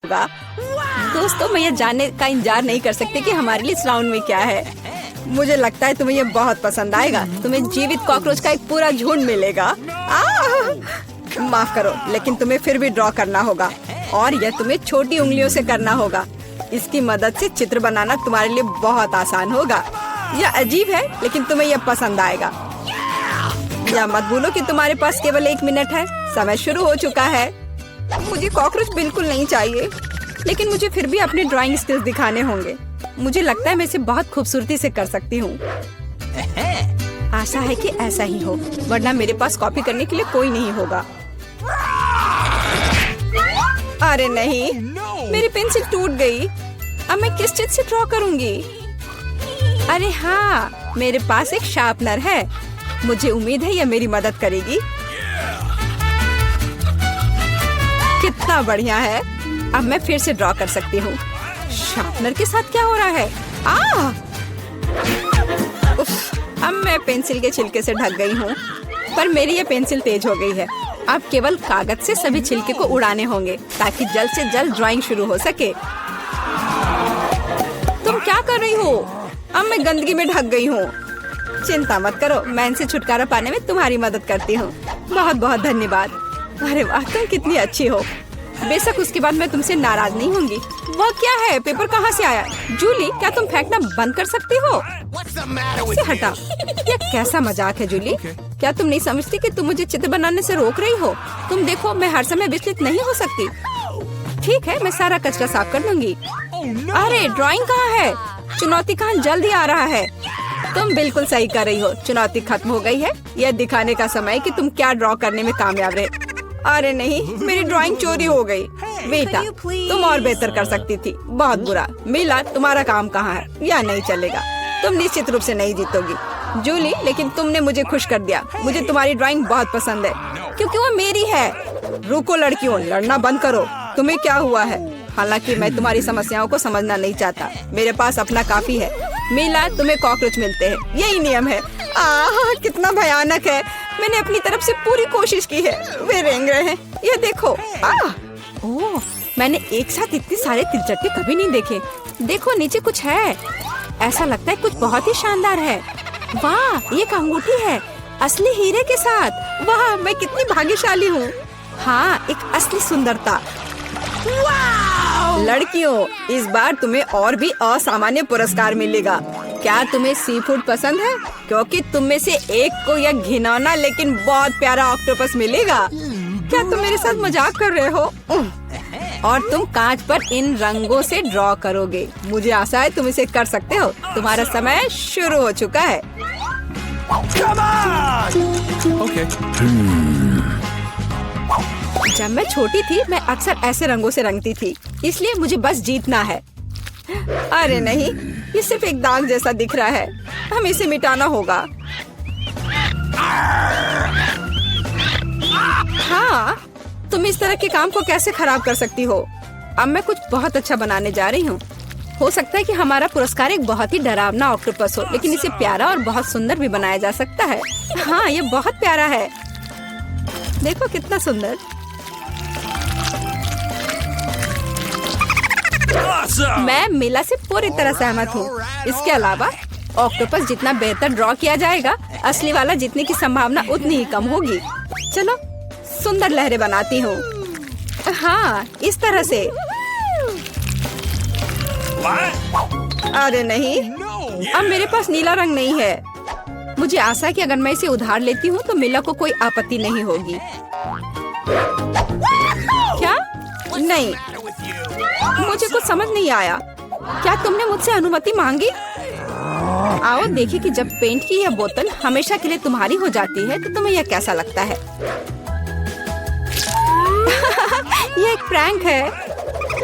होगा। दोस्तों, मैं ये जानने का इंतजार नहीं कर सकती कि हमारे लिए इस राउंड में क्या है। मुझे लगता है तुम्हें ये बहुत पसंद आएगा। तुम्हें जीवित कॉकरोच का एक पूरा झुंड मिलेगा। माफ करो, लेकिन तुम्हें फिर भी ड्रॉ करना होगा और यह तुम्हें छोटी उंगलियों से करना होगा। इसकी मदद से चित्र बनाना तुम्हारे लिए बहुत आसान होगा। यह अजीब है, लेकिन तुम्हें यह पसंद आएगा। या मत भूलो कि तुम्हारे पास केवल 1 मिनट है। समय शुरू हो चुका है। मुझे कॉकरोच बिल्कुल नहीं चाहिए, लेकिन मुझे फिर भी अपने ड्राइंग स्किल्स दिखाने होंगे। मुझे लगता है मैं इसे बहुत खूबसूरती से कर सकती हूँ। आशा है कि ऐसा ही हो, वरना मेरे पास कॉपी करने के लिए कोई नहीं होगा। अरे नहीं, मेरी पेंसिल टूट गई। अब मैं किस चीज से ड्रॉ करूंगी? अरे हाँ, मेरे पास एक शार्पनर है। मुझे उम्मीद है यह मेरी मदद करेगी। कितना बढ़िया है। अब मैं फिर से ड्रॉ कर सकती हूँ। शार्पनर के साथ क्या हो रहा है? उफ, अब मैं पेंसिल के छिलके से ढक गई हूँ, पर मेरी ये पेंसिल तेज हो गई है। अब केवल कागज से सभी छिलके को उड़ाने होंगे ताकि जल्द से जल्द ड्राइंग शुरू हो सके। तुम क्या कर रही हो? अब मैं गंदगी में ढक गई हूँ। चिंता मत करो, मैं इनसे छुटकारा पाने में तुम्हारी मदद करती हूँ। बहुत बहुत धन्यवाद। अरे वाह, तुम कितनी अच्छी हो। बेशक उसके बाद मैं तुमसे नाराज नहीं होंगी। वह क्या है? पेपर कहाँ से आया? जूली, क्या तुम फेंकना बंद कर सकती हो? इसे हटा। यह कैसा मजाक है जूली? क्या तुम नहीं समझती कि तुम मुझे चित्र बनाने से रोक रही हो? तुम देखो, मैं हर समय विचलित नहीं हो सकती। ठीक है, मैं सारा कचरा साफ कर दूंगी। अरे ड्राइंग कहाँ है? चुनौती कहाँ जल्दी आ रहा है। तुम बिल्कुल सही कर रही हो। चुनौती खत्म हो गई है। यह दिखाने का समय कि तुम क्या ड्रॉ करने में कामयाब रहे। अरे नहीं, मेरी ड्राइंग चोरी हो गई। बेटा, तुम और बेहतर कर सकती थी। बहुत बुरा। मीला, तुम्हारा काम कहाँ है? यह नहीं चलेगा। तुम निश्चित रूप से नहीं जीतोगी जूली, लेकिन तुमने मुझे खुश कर दिया। मुझे तुम्हारी ड्राइंग बहुत पसंद है क्योंकि वो मेरी है। रुको लड़कियों, लड़ना बंद करो। तुम्हें क्या हुआ है? हालांकि मैं तुम्हारी समस्याओं को समझना नहीं चाहता। मेरे पास अपना काफी है। मीला, तुम्हें कॉकरोच मिलते हैं, यही नियम है। कितना भयानक है। मैंने अपनी तरफ से पूरी कोशिश की है। वे रेंग रहे हैं। ये देखो। ओह, मैंने एक साथ इतने सारे तिलचट्टे कभी नहीं देखे। देखो, नीचे कुछ है। ऐसा लगता है कुछ बहुत ही शानदार है। वाह, ये एक अंगूठी है, असली हीरे के साथ। वाह, मैं कितनी भाग्यशाली हूँ। हाँ, एक असली सुंदरता। लड़कियों, इस बार तुम्हें और भी असामान्य पुरस्कार मिलेगा। क्या तुम्हें सी फूड पसंद है? क्योंकि तुम में से एक को यह घिनौना लेकिन बहुत प्यारा ऑक्टोपस मिलेगा। क्या तुम मेरे साथ मजाक कर रहे हो? और तुम कांच पर इन रंगों से ड्रॉ करोगे। मुझे आशा है तुम इसे कर सकते हो। तुम्हारा समय शुरू हो चुका है। Okay. जब मैं छोटी थी, मैं अक्सर ऐसे रंगों से रंगती थी, इसलिए मुझे बस जीतना है। अरे नहीं, ये सिर्फ एक दाग जैसा दिख रहा है। हमें इसे मिटाना होगा। हाँ, तुम इस तरह के काम को कैसे खराब कर सकती हो? अब मैं कुछ बहुत अच्छा बनाने जा रही हूँ। हो सकता है कि हमारा पुरस्कार एक बहुत ही डरावना ऑक्टोपस हो, लेकिन इसे प्यारा और बहुत सुंदर भी बनाया जा सकता है। हाँ, ये बहुत प्यारा है। देखो कितना सुंदर। मैं मीला से पूरी तरह सहमत हूँ। इसके अलावा ऑक्टोपस जितना बेहतर ड्रॉ किया जाएगा, असली वाला जीतने की संभावना उतनी ही कम होगी। चलो सुंदर लहरें बनाती हूँ। हाँ, इस तरह से। अरे नहीं, अब मेरे पास नीला रंग नहीं है। मुझे आशा है कि अगर मैं इसे उधार लेती हूँ तो मीला को कोई आपत्ति नहीं होगी। क्या? नहीं, मुझे कुछ समझ नहीं आया। क्या तुमने मुझसे अनुमति मांगी? आओ देखिए कि जब पेंट की यह बोतल हमेशा के लिए तुम्हारी हो जाती है तो तुम्हें यह कैसा लगता है। यह एक प्रैंक है।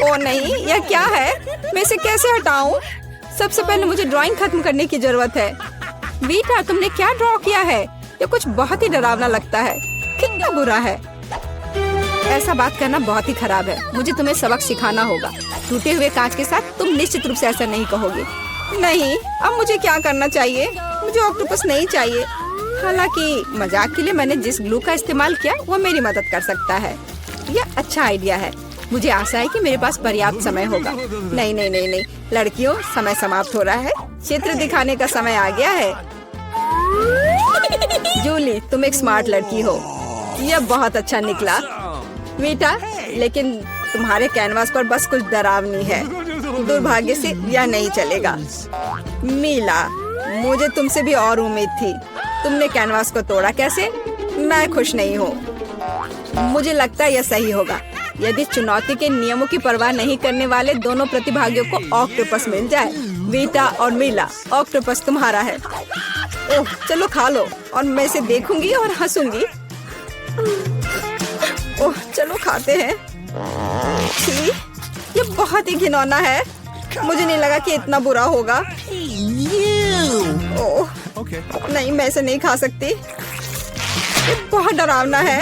ओ नहीं, यह क्या है? मैं इसे कैसे हटाऊं? सबसे पहले मुझे ड्राइंग खत्म करने की जरूरत है। वीटा, तुमने क्या ड्रॉ किया है? यह कुछ बहुत ही डरावना लगता है। कितना बुरा है। ऐसा बात करना बहुत ही खराब है। मुझे तुम्हें सबक सिखाना होगा। टूटे हुए कांच के साथ तुम निश्चित रूप से ऐसा नहीं कहोगे। नहीं, अब मुझे क्या करना चाहिए? मुझे ऑक्टोपस नहीं चाहिए। हालांकि मजाक के लिए मैंने जिस ग्लू का इस्तेमाल किया वो मेरी मदद कर सकता है। यह अच्छा आइडिया है। मुझे आशा है कि मेरे पास पर्याप्त समय होगा। नहीं नहीं नहीं नहीं लड़कियों, समय समाप्त हो रहा है। चित्र दिखाने का समय आ गया है। जूली, तुम एक स्मार्ट लड़की हो। यह बहुत अच्छा निकला बेटा, लेकिन तुम्हारे कैनवास पर बस कुछ डरावनी है। दुर्भाग्य से यह नहीं चलेगा। मीला, मुझे तुमसे भी और उम्मीद थी। तुमने कैनवास को तोड़ा कैसे? मैं खुश नहीं हूँ। मुझे लगता है यह सही होगा यदि चुनौती के नियमों की परवाह नहीं करने वाले दोनों प्रतिभागियों को ऑक्टोपस मिल जाए। वीटा और मीला, ऑक्टोपस तुम्हारा है। ओह, चलो खा लो और मैं इसे देखूंगी और हंसूंगी। ओह, चलो खाते हैं। छी, ये बहुत ही घिनौना है। मुझे नहीं लगा कि इतना बुरा होगा। ओह, नहीं, मैं इसे नहीं खा सकती। ये बहुत डरावना है।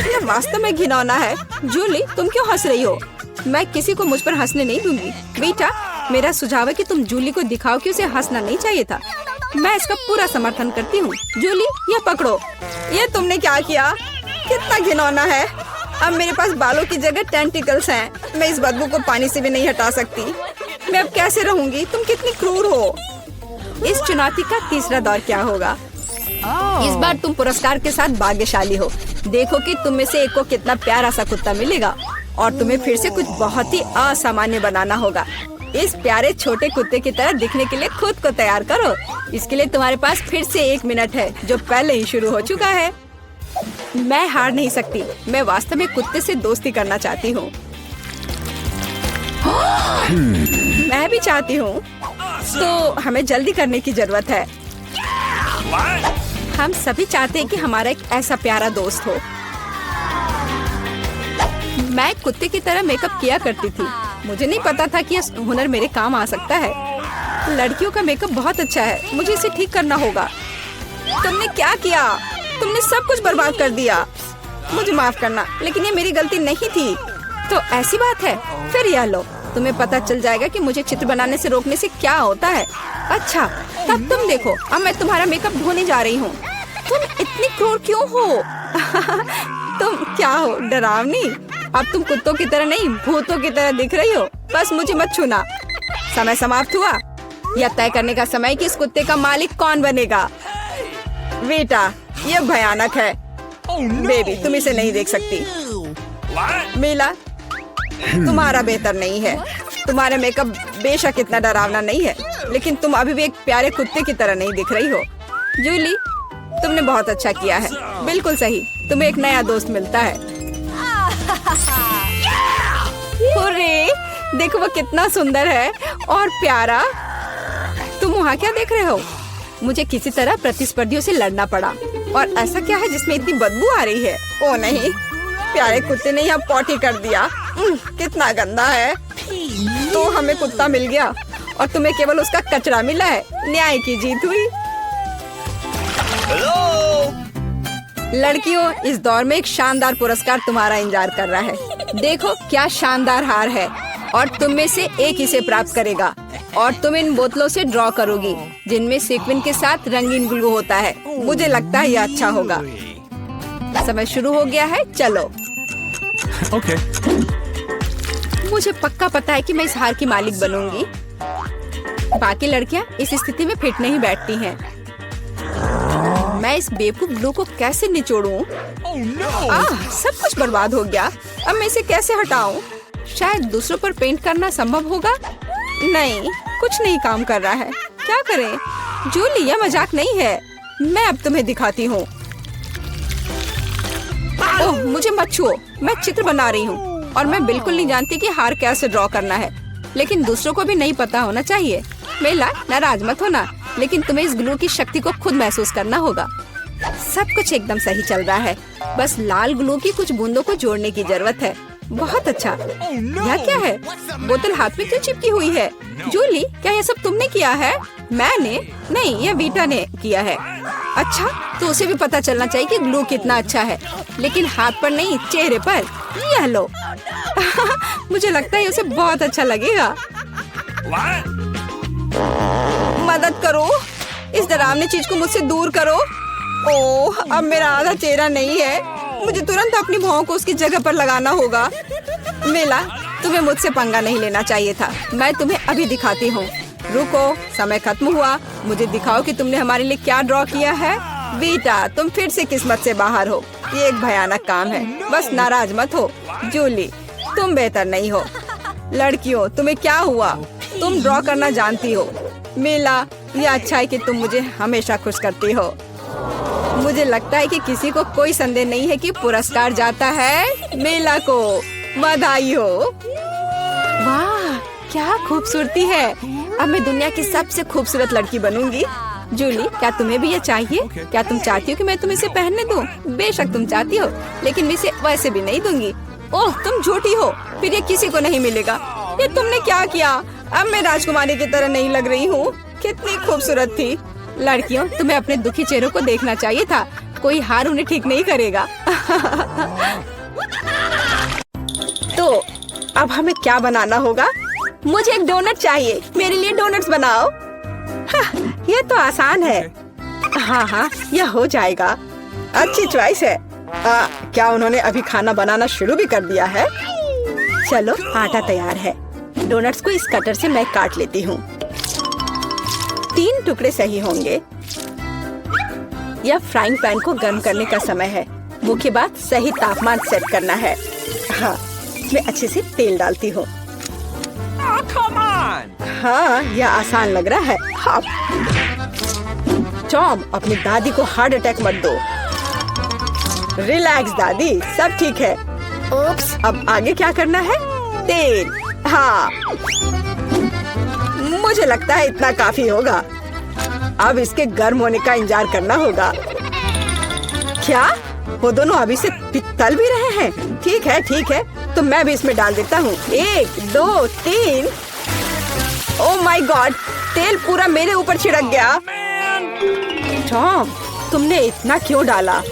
ये वास्तव में घिनौना है। जूली, तुम क्यों हंस रही हो? मैं किसी को मुझ पर हंसने नहीं दूंगी। बेटा, मेरा सुझाव है कि तुम जूली को दिखाओ कि उसे हंसना नहीं चाहिए था। मैं इसका पूरा समर्थन करती हूँ। जूली, ये पकड़ो। ये तुमने क्या किया? कितना घिनौना है। अब मेरे पास बालों की जगह टेंटिकल्स हैं। मैं इस बदबू को पानी से भी नहीं हटा सकती। मैं अब कैसे रहूंगी? तुम कितनी क्रूर हो। इस चुनौती का तीसरा दौर क्या होगा? इस बार तुम पुरस्कार के साथ भाग्यशाली हो। देखो कि तुम में से एक को कितना प्यारा सा कुत्ता मिलेगा और तुम्हें फिर से कुछ बहुत ही असामान्य बनाना होगा। इस प्यारे छोटे कुत्ते की तरह दिखने के लिए खुद को तैयार करो। इसके लिए तुम्हारे पास फिर से 1 मिनट है, जो पहले ही शुरू हो चुका है। मैं हार नहीं सकती। मैं वास्तव में कुत्ते से दोस्ती करना चाहती हूँ। मैं भी चाहती हूँ। तो हमें जल्दी करने की जरूरत है। हम सभी चाहते हैं कि हमारा एक ऐसा प्यारा दोस्त हो। मैं कुत्ते की तरह मेकअप किया करती थी। मुझे नहीं पता था कि यह हुनर मेरे काम आ सकता है। लड़कियों का मेकअप बहुत अच्छा है। मुझे इसे ठीक करना होगा। तुमने क्या किया? तुमने सब कुछ बर्बाद कर दिया। मुझे माफ करना, लेकिन ये मेरी गलती नहीं थी। तो ऐसी बात है? फिर यह लो, तुम्हें पता चल जाएगा कि मुझे चित्र बनाने से रोकने से क्या होता है। अच्छा, तब तुम देखो। अब मैं तुम्हारा मेकअप धोने जा रही हूँ। तुम इतनी क्रूर क्यों हो? तुम क्या हो, डरावनी? अब तुम कुत्तों की तरह नहीं, भूतों की तरह दिख रही हो। बस मुझे मत छूना। समय समाप्त हुआ। यह तय करने का समय कि इस कुत्ते का मालिक कौन बनेगा। बेटा, यह भयानक है। बेबी, तुम इसे नहीं देख सकती। मीला, तुम्हारा बेहतर नहीं है। तुम्हारा मेकअप बेशक इतना डरावना नहीं है, लेकिन तुम अभी भी एक प्यारे कुत्ते की तरह नहीं दिख रही हो। जूली, तुमने बहुत अच्छा किया है। बिल्कुल सही, तुम्हें एक नया दोस्त मिलता है। हुर्रे, देखो वो कितना सुंदर है और प्यारा। तुम वहाँ क्या देख रहे हो? मुझे किसी तरह प्रतिस्पर्धियों से लड़ना पड़ा। और ऐसा क्या है जिसमें इतनी बदबू आ रही है? ओ नहीं, प्यारे कुत्ते ने यहाँ पॉटी कर दिया। कितना गंदा है। तो हमें कुत्ता मिल गया और तुम्हें केवल उसका कचरा मिला है। न्याय की जीत हुई। लड़कियों, इस दौर में एक शानदार पुरस्कार तुम्हारा इंतजार कर रहा है। देखो क्या शानदार हार है और तुम में से एक इसे प्राप्त करेगा। और तुम इन बोतलों से ड्रॉ करोगी जिनमें सीक्वेंस के साथ रंगीन ग्लू होता है। मुझे लगता है यह अच्छा होगा। समय शुरू हो गया है, चलो। ओके। मुझे पक्का पता है कि मैं इस हार की मालिक बनूंगी। बाकी लड़कियां इस स्थिति में फिट नहीं बैठती हैं। मैं इस बेवकूफ ग्लू को कैसे निचोड़ूं? सब कुछ बर्बाद हो गया। अब मैं इसे कैसे हटाऊं? शायद दूसरों पर पेंट करना संभव होगा। नहीं, कुछ नहीं काम कर रहा है। क्या करें? जूली, यह मजाक नहीं है। मैं अब तुम्हें दिखाती हूँ। ओह, मुझे मत छुओ। मैं चित्र बना रही हूँ और मैं बिल्कुल नहीं जानती कि हार कैसे ड्रॉ करना है। लेकिन दूसरों को भी नहीं पता होना चाहिए। मेला, नाराज मत होना, लेकिन तुम्हें इस ग्लू की शक्ति को खुद महसूस करना होगा। सब कुछ एकदम सही चल रहा है। बस लाल ग्लू की कुछ बूंदों को जोड़ने की जरूरत है। बहुत अच्छा। यह क्या है? बोतल हाथ में क्यों चिपकी हुई है? जूली, क्या यह सब तुमने किया है? मैंने नहीं, यह वीटा ने किया है। अच्छा, तो उसे भी पता चलना चाहिए कि ग्लू कितना अच्छा है, लेकिन हाथ पर नहीं, चेहरे पर। यह लो। मुझे लगता है उसे बहुत अच्छा लगेगा। मदद करो, इस डरावनी चीज को मुझसे दूर करो। ओह, अब मेरा आधा चेहरा नहीं है। मुझे तुरंत अपनी भौं को उसकी जगह पर लगाना होगा। मेला, तुम्हें मुझसे पंगा नहीं लेना चाहिए था। मैं तुम्हें अभी दिखाती हूँ। रुको, समय खत्म हुआ। मुझे दिखाओ कि तुमने हमारे लिए क्या ड्रॉ किया है। बेटा, तुम फिर से किस्मत से बाहर हो। ये एक भयानक काम है। बस नाराज मत हो। जूली, तुम बेहतर नहीं हो। लड़कियों, तुम्हें क्या हुआ? तुम ड्रॉ करना जानती हो। मेला, ये अच्छा है कि तुम मुझे हमेशा खुश करती हो। मुझे लगता है कि किसी को कोई संदेह नहीं है कि पुरस्कार जाता है मेला को। बधाई हो। वाह, क्या खूबसूरती है। अब मैं दुनिया की सबसे खूबसूरत लड़की बनूंगी। जूली, क्या तुम्हें भी ये चाहिए? क्या तुम चाहती हो कि मैं तुम्हें इसे पहनने दूं? बेशक तुम चाहती हो, लेकिन मैं इसे वैसे भी नहीं दूंगी। ओह, तुम झूठी हो। फिर ये किसी को नहीं मिलेगा। ये तुमने क्या किया? अब मैं राजकुमारी की तरह नहीं लग रही हूँ। कितनी खूबसूरत थी। लड़कियों, तुम्हें अपने दुखी चेहरों को देखना चाहिए था। कोई हार उन्हें ठीक नहीं करेगा। तो अब हमें क्या बनाना होगा? मुझे एक डोनट चाहिए। मेरे लिए डोनट्स बनाओ। ये तो आसान है। हाँ, यह हो जाएगा। अच्छी चॉइस है। क्या उन्होंने अभी खाना बनाना शुरू भी कर दिया है? चलो, आटा तैयार है। डोनट्स को इस कटर से मैं काट लेती हूँ। 3 टुकड़े सही होंगे। यह फ्राइंग पैन को गर्म करने का समय है। मुख्य बात, सही तापमान सेट करना है। हाँ, मैं अच्छे से तेल डालती हूँ। हाँ, यह आसान लग रहा है। हाँ। टॉम, अपनी दादी को हार्ट अटैक मत दो। रिलैक्स दादी, सब ठीक है। ओप्स, अब आगे क्या करना है? तेल। हाँ, मुझे लगता है इतना काफी होगा। अब इसके गर्म होने का इंतजार करना होगा। क्या वो दोनों अभी से तल भी रहे हैं? ठीक है, तो मैं भी इसमें डाल देता हूँ। 1, 2, 3। ओह माय गॉड, तेल पूरा मेरे ऊपर छिड़क गया। टॉम, तुमने इतना क्यों डाला?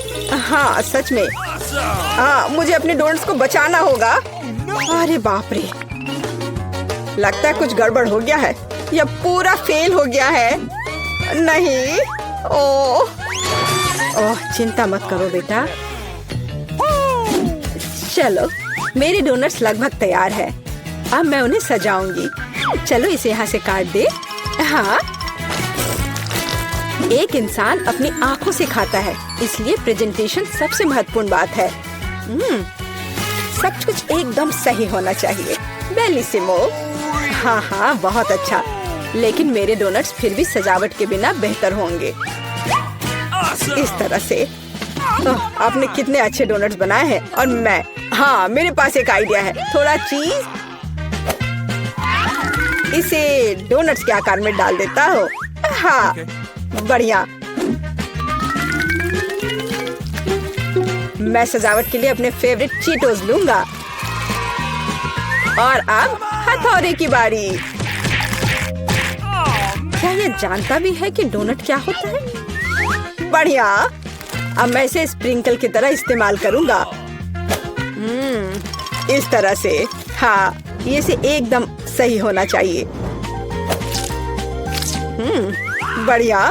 हाँ, सच में। हाँ, मुझे अपने डोनट्स को बचाना होगा। अरे बाप रे, लगता है कुछ गड़बड़ हो गया है। यह पूरा फेल हो गया है। नहीं। ओह, चिंता मत करो बेटा। चलो, मेरे डोनट्स लगभग तैयार है। अब मैं उन्हें सजाऊंगी। चलो, इसे यहाँ से काट दे। हाँ, एक इंसान अपनी आंखों से खाता है, इसलिए प्रेजेंटेशन सबसे महत्वपूर्ण बात है। सब कुछ एकदम सही होना चाहिए। बेलिसिमो। हाँ, बहुत अच्छा। लेकिन मेरे डोनट्स फिर भी सजावट के बिना बेहतर होंगे। इस तरह से। आपने कितने अच्छे डोनट्स बनाए हैं। और मैं, हाँ, मेरे पास एक आइडिया है। थोड़ा चीज इसे डोनट्स के आकार में डाल देता हूँ। हाँ, बढ़िया। मैं सजावट के लिए अपने फेवरेट चीटोस लूंगा। और अब हथौड़े की बारी। क्या ये जानता भी है कि डोनट क्या होता है? बढ़िया। अब मैं इसे स्प्रिंकल की तरह इस्तेमाल करूंगा। इस तरह से। हाँ, ये से एकदम सही होना चाहिए। बढ़िया।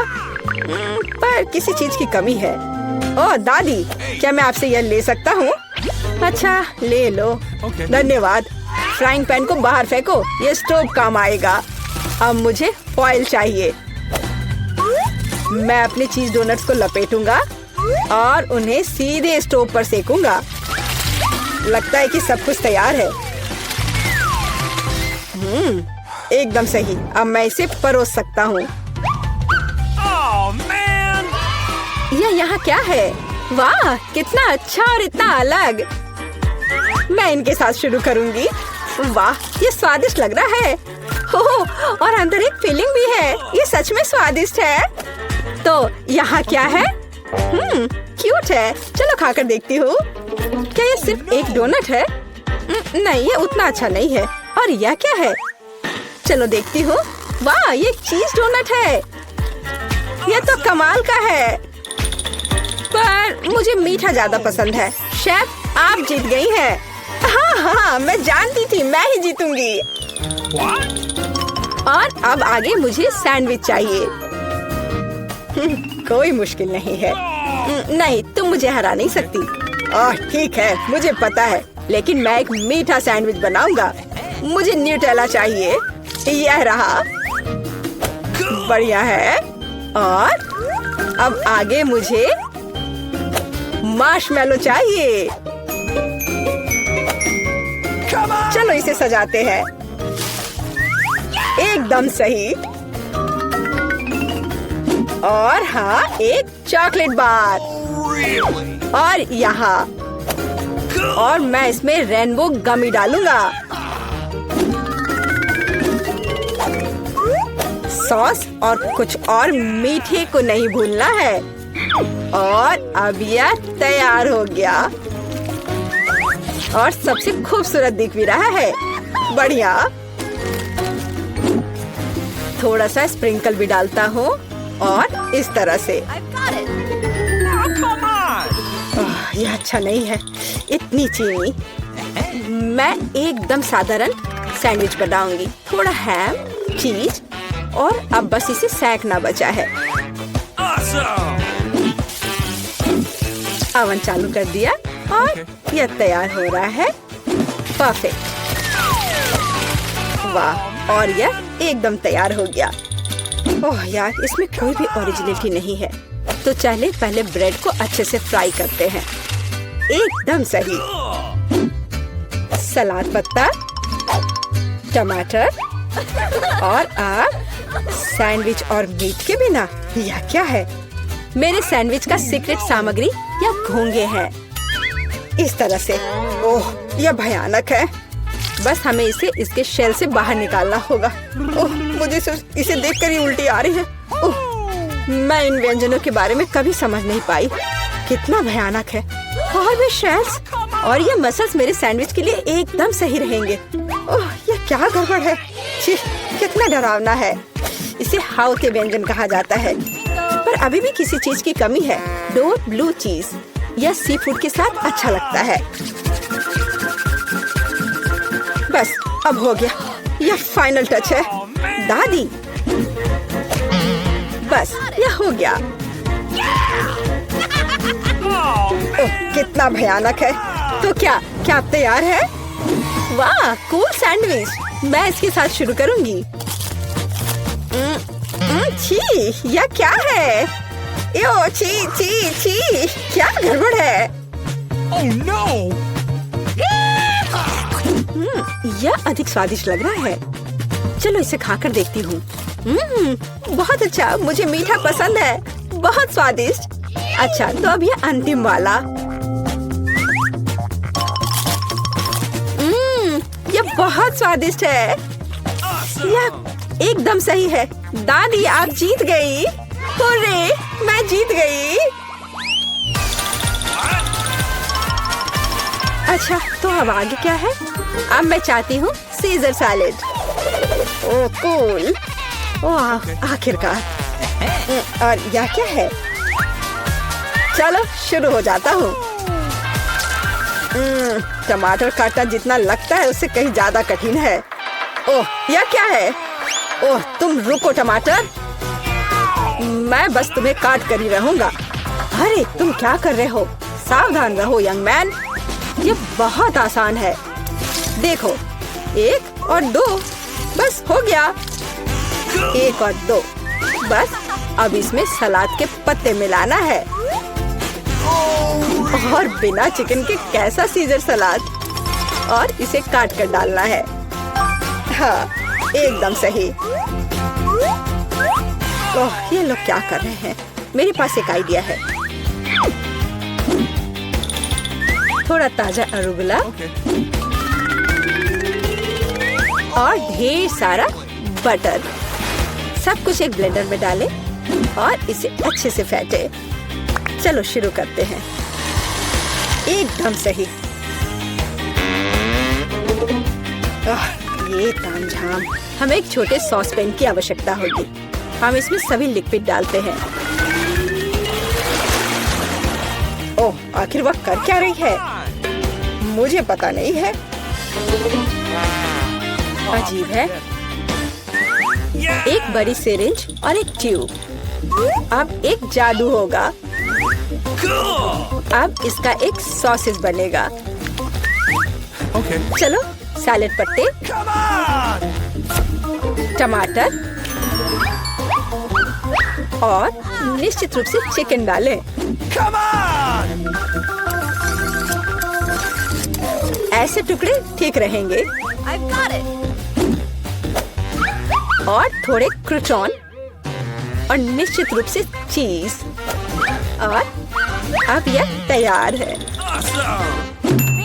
पर किसी चीज की कमी है। ओह दादी, क्या मैं आपसे यह ले सकता हूँ? अच्छा, ले लो। धन्यवाद। फ्राइंग पैन को बाहर फेंको, ये स्टोव काम आएगा। अब मुझे फॉइल चाहिए। मैं अपने चीज डोनट्स को लपेटूंगा और उन्हें सीधे स्टोव पर सेकूंगा। लगता है कि सब कुछ तैयार है। एकदम सही। अब मैं इसे परोस सकता हूँ। यह यहाँ क्या है? वाह, कितना अच्छा और इतना अलग। मैं इनके साथ शुरू करूंगी। वाह, ये स्वादिष्ट लग रहा है। और अंदर एक फिलिंग भी है। ये सच में स्वादिष्ट है। तो यहाँ क्या है? क्यूट है। चलो खाकर देखती हूँ। क्या ये सिर्फ एक डोनट है? नहीं, ये उतना अच्छा नहीं है। और यह क्या है? चलो देखती हूँ। वाह, ये चीज डोनट है। यह तो कमाल का है। पर मुझे मीठा ज्यादा पसंद है। शेफ, आप जीत गई हैं। हाँ, मैं जानती थी मैं ही जीतूंगी। और अब आगे मुझे सैंडविच चाहिए। कोई मुश्किल नहीं है। नहीं, तुम मुझे हरा नहीं सकती। ठीक है, मुझे पता है, लेकिन मैं एक मीठा सैंडविच बनाऊंगा। मुझे न्यूटेला चाहिए। यह रहा। बढ़िया है। और अब आगे मुझे मार्शमैलो चाहिए। चलो इसे सजाते हैं। एकदम सही। और हाँ, एक चॉकलेट बार। और यहाँ, और मैं इसमें रेनबो गमी डालूंगा। सॉस और कुछ और मीठे को नहीं भूलना है। और अब यह तैयार हो गया और सबसे खूबसूरत दिख भी रहा है। बढ़िया। थोड़ा सा स्प्रिंकल भी डालता हूँ और इस तरह से। यह अच्छा नहीं है, इतनी चीनी। मैं एकदम साधारण सैंडविच बनाऊंगी। थोड़ा हैम, चीज और अब बस इसे सेंकना बचा है। ओवन चालू कर दिया और यह तैयार हो रहा है। परफेक्ट। वाह, और यह एकदम तैयार हो गया। ओह यार, इसमें कोई भी ओरिजिनलिटी नहीं है। तो चले पहले ब्रेड को अच्छे से फ्राई करते हैं। एकदम सही। सलाद पत्ता, टमाटर और आप सैंडविच और मीट के बिना यह क्या है? मेरे सैंडविच का सीक्रेट सामग्री या घोंगे हैं। इस तरह से। ओह, यह भयानक है। बस हमें इसे इसके शेल से बाहर निकालना होगा। ओह, मुझे सिर्फ इसे देखकर ही उल्टी आ रही है। ओह, मैं इन व्यंजनों के बारे में कभी समझ नहीं पाई। कितना भयानक है। और भी शेल्स और ये मसल्स मेरे सैंडविच के लिए एकदम सही रहेंगे। ओह, ये क्या गड़बड़ है। छी, कितना डरावना है। इसे हाउ के व्यंजन कहा जाता है, पर अभी भी किसी चीज की कमी है। डोर ब्लू चीज या सी फूड के साथ अच्छा लगता है। बस अब हो गया। यह फाइनल टच है। दादी, बस यह हो गया। ओह, कितना भयानक है। तो क्या आप तैयार है? वाह, कूल सैंडविच। मैं इसके साथ शुरू करूंगी। छी, यह क्या है? यो, छी छी छी, क्या गड़बड़ है? Oh no! यह अधिक स्वादिष्ट लग रहा है। चलो इसे खाकर देखती हूँ। बहुत अच्छा, मुझे मीठा पसंद है। बहुत स्वादिष्ट। अच्छा, तो अब यह अंतिम वाला। यह बहुत स्वादिष्ट है। यह एकदम सही है। दादी, आप जीत गई। हुर्रे, मैं जीत गई। अच्छा, तो अब आगे क्या है? अब मैं चाहती हूँ सीजर सैलेड। ओह कूल। ओह, आखिरकार। और यह क्या है? चलो शुरू हो जाता हूँ। टमाटर काटना जितना लगता है उससे कहीं ज्यादा कठिन है। ओह, यह क्या है? ओह, तुम रुको टमाटर। मैं बस तुम्हें काट कर ही रहूंगा। अरे तुम क्या कर रहे हो? सावधान रहो यंग मैन। ये बहुत आसान है। देखो, 1 और 2, बस हो गया। 1 और 2, बस अब इसमें सलाद के पत्ते मिलाना है। और बिना चिकन के कैसा सीजर सलाद। और इसे काट कर डालना है। हाँ, एकदम सही। ओह, ये लोग क्या कर रहे हैं? मेरे पास एक आइडिया है। थोड़ा ताजा अरुगुला और ढेर सारा बटर। सब कुछ एक ब्लेंडर में डालें और इसे अच्छे से फेंटे। चलो शुरू करते हैं। एकदम सही। ये तामझाम। हमें एक छोटे सॉस पैन की आवश्यकता होगी। हम इसमें सभी लिक्विड डालते हैं। ओह, आखिर वह कर क्या रही है? मुझे पता नहीं है। अजीब है। एक बड़ी सिरिंज और एक ट्यूब। अब एक जादू होगा। अब इसका एक सॉसेज बनेगा। Okay. चलो सैलेड पत्ते, टमाटर और निश्चित रूप से चिकन डालें। ऐसे टुकड़े ठीक रहेंगे। और थोड़े क्रूटॉन और निश्चित रूप से चीज। और अब यह तैयार है।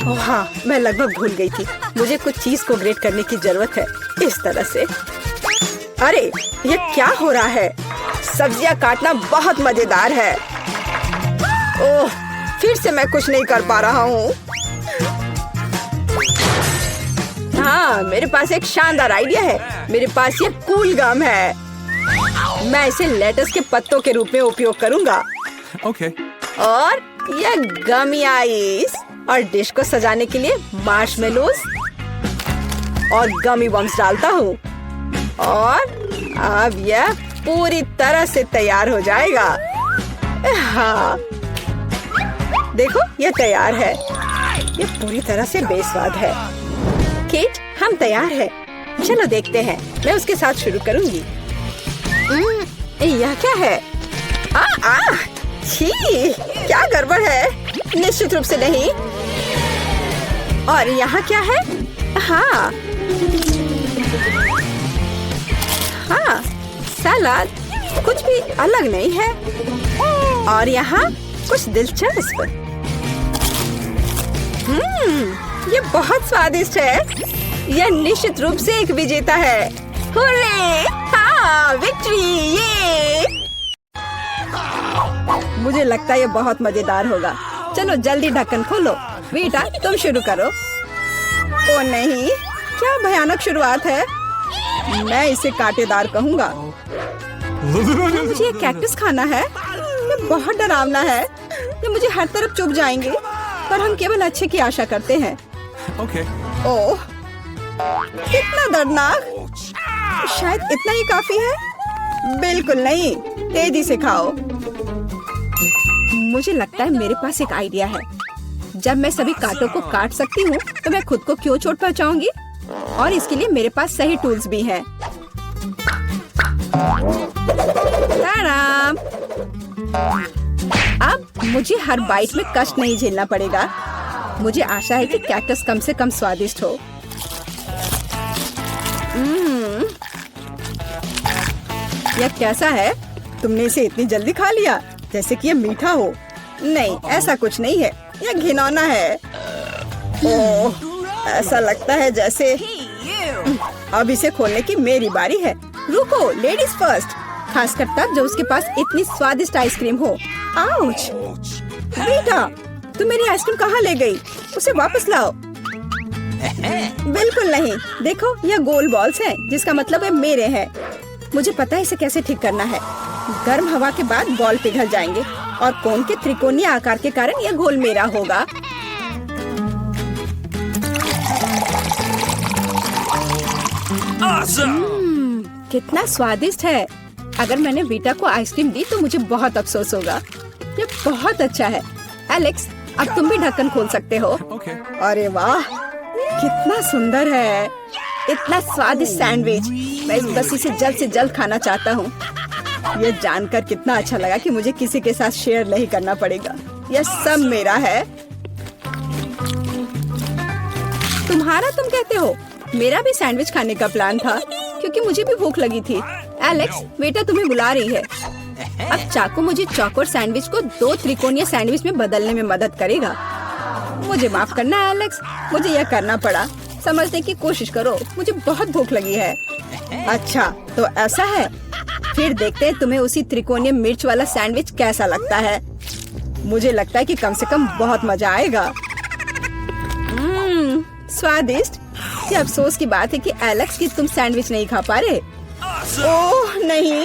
ओह हाँ, मैं लगभग भूल गई थी। मुझे कुछ चीज को ग्रेट करने की जरूरत है। इस तरह से। अरे ये क्या हो रहा है? सब्जियां काटना बहुत मजेदार है। ओह, फिर से मैं कुछ नहीं कर पा रहा हूँ। हाँ, मेरे पास एक शानदार आइडिया है। मेरे पास ये कूल गम है। मैं इसे लेटस के पत्तों के रूप में उपयोग करूँगा। Okay. और ये गमी आइस और डिश को सजाने के लिए मार्शमेलोज और गमी बम्स डालता हूँ। और अब यह पूरी तरह से तैयार हो जाएगा। हाँ, देखो ये तैयार है। ये पूरी तरह से बेस्वाद है। केट, हम तैयार हैं। चलो देखते हैं। मैं उसके साथ शुरू करूंगी। यह क्या है? छी, क्या गड़बड़ है? निश्चित रूप से नहीं। और यहाँ क्या है? हाँ, सलाद कुछ भी अलग नहीं है। और यहाँ कुछ दिलचस्प। ये बहुत स्वादिष्ट है। यह निश्चित रूप से एक विजेता है। हुर्रे! हाँ, विक्ट्री! ये मुझे लगता है ये बहुत मजेदार होगा। चलो जल्दी ढक्कन खोलो। बेटा तुम शुरू करो। ओ नहीं, क्या भयानक शुरुआत है। मैं इसे कांटेदार कहूँगा। मुझे ये कैक्टस खाना है। ये बहुत डरावना है। ये मुझे हर तरफ चुभ जाएंगे। पर हम केवल अच्छे की आशा करते हैं। Okay. ओह, कितना दर्दनाक। शायद इतना ही काफी है। बिल्कुल नहीं, तेजी से खाओ। मुझे लगता है मेरे पास एक आइडिया है। जब मैं सभी कांटों को काट सकती हूँ तो मैं खुद को क्यों चोट पहुँचाऊंगी? और इसके लिए मेरे पास सही टूल्स भी हैं। ताराम! अब मुझे हर बाइट में कष्ट नहीं झेलना पड़ेगा। मुझे आशा है कि कैक्टस कम से कम स्वादिष्ट हो। यह कैसा है? तुमने इसे इतनी जल्दी खा लिया जैसे कि यह मीठा हो। नहीं, ऐसा कुछ नहीं है। यह घिनौना है। ओह, ऐसा लगता है जैसे अब इसे खोलने की मेरी बारी है। रुको, लेडीज फर्स्ट। खासकर तब जब उसके पास इतनी स्वादिष्ट आइसक्रीम हो। आउच! बेटा, तुम मेरी आइसक्रीम कहाँ ले गई? उसे वापस लाओ। बिल्कुल नहीं। देखो, यह गोल बॉल्स हैं, जिसका मतलब है मेरे हैं। मुझे पता है इसे कैसे ठीक करना है। गर्म हवा के बाद बॉल पिघल जाएंगे और कोन के त्रिकोणीय आकार के कारण यह गोल मेरा होगा। कितना स्वादिष्ट है। अगर मैंने बेटा को आइसक्रीम दी तो मुझे बहुत अफसोस होगा। ये बहुत अच्छा है। एलेक्स, अब तुम भी ढक्कन खोल सकते हो। Okay. अरे वाह, कितना सुंदर है। इतना स्वादिष्ट सैंडविच। मैं बस इसे जल्द से जल्द खाना चाहता हूँ। ये जानकर कितना अच्छा लगा कि मुझे किसी के साथ शेयर नहीं करना पड़ेगा। यह सब मेरा है। तुम्हारा तुम कहते हो? मेरा भी सैंडविच खाने का प्लान था क्योंकि मुझे भी भूख लगी थी। एलेक्स, बेटा तुम्हें बुला रही है। अब चाकू मुझे चौकोर सैंडविच को 2 त्रिकोणीय सैंडविच में बदलने में मदद करेगा। मुझे माफ करना एलेक्स, मुझे यह करना पड़ा। समझने की कोशिश करो, मुझे बहुत भूख लगी है। अच्छा, तो ऐसा है। फिर देखते हैं तुम्हें उसी त्रिकोणीय मिर्च वाला सैंडविच कैसा लगता है। मुझे लगता है कि कम से कम बहुत मजा आएगा। स्वादिष्ट। ये अफसोस की बात है कि एलेक्स की तुम सैंडविच नहीं खा पा रहे। ओह नहीं,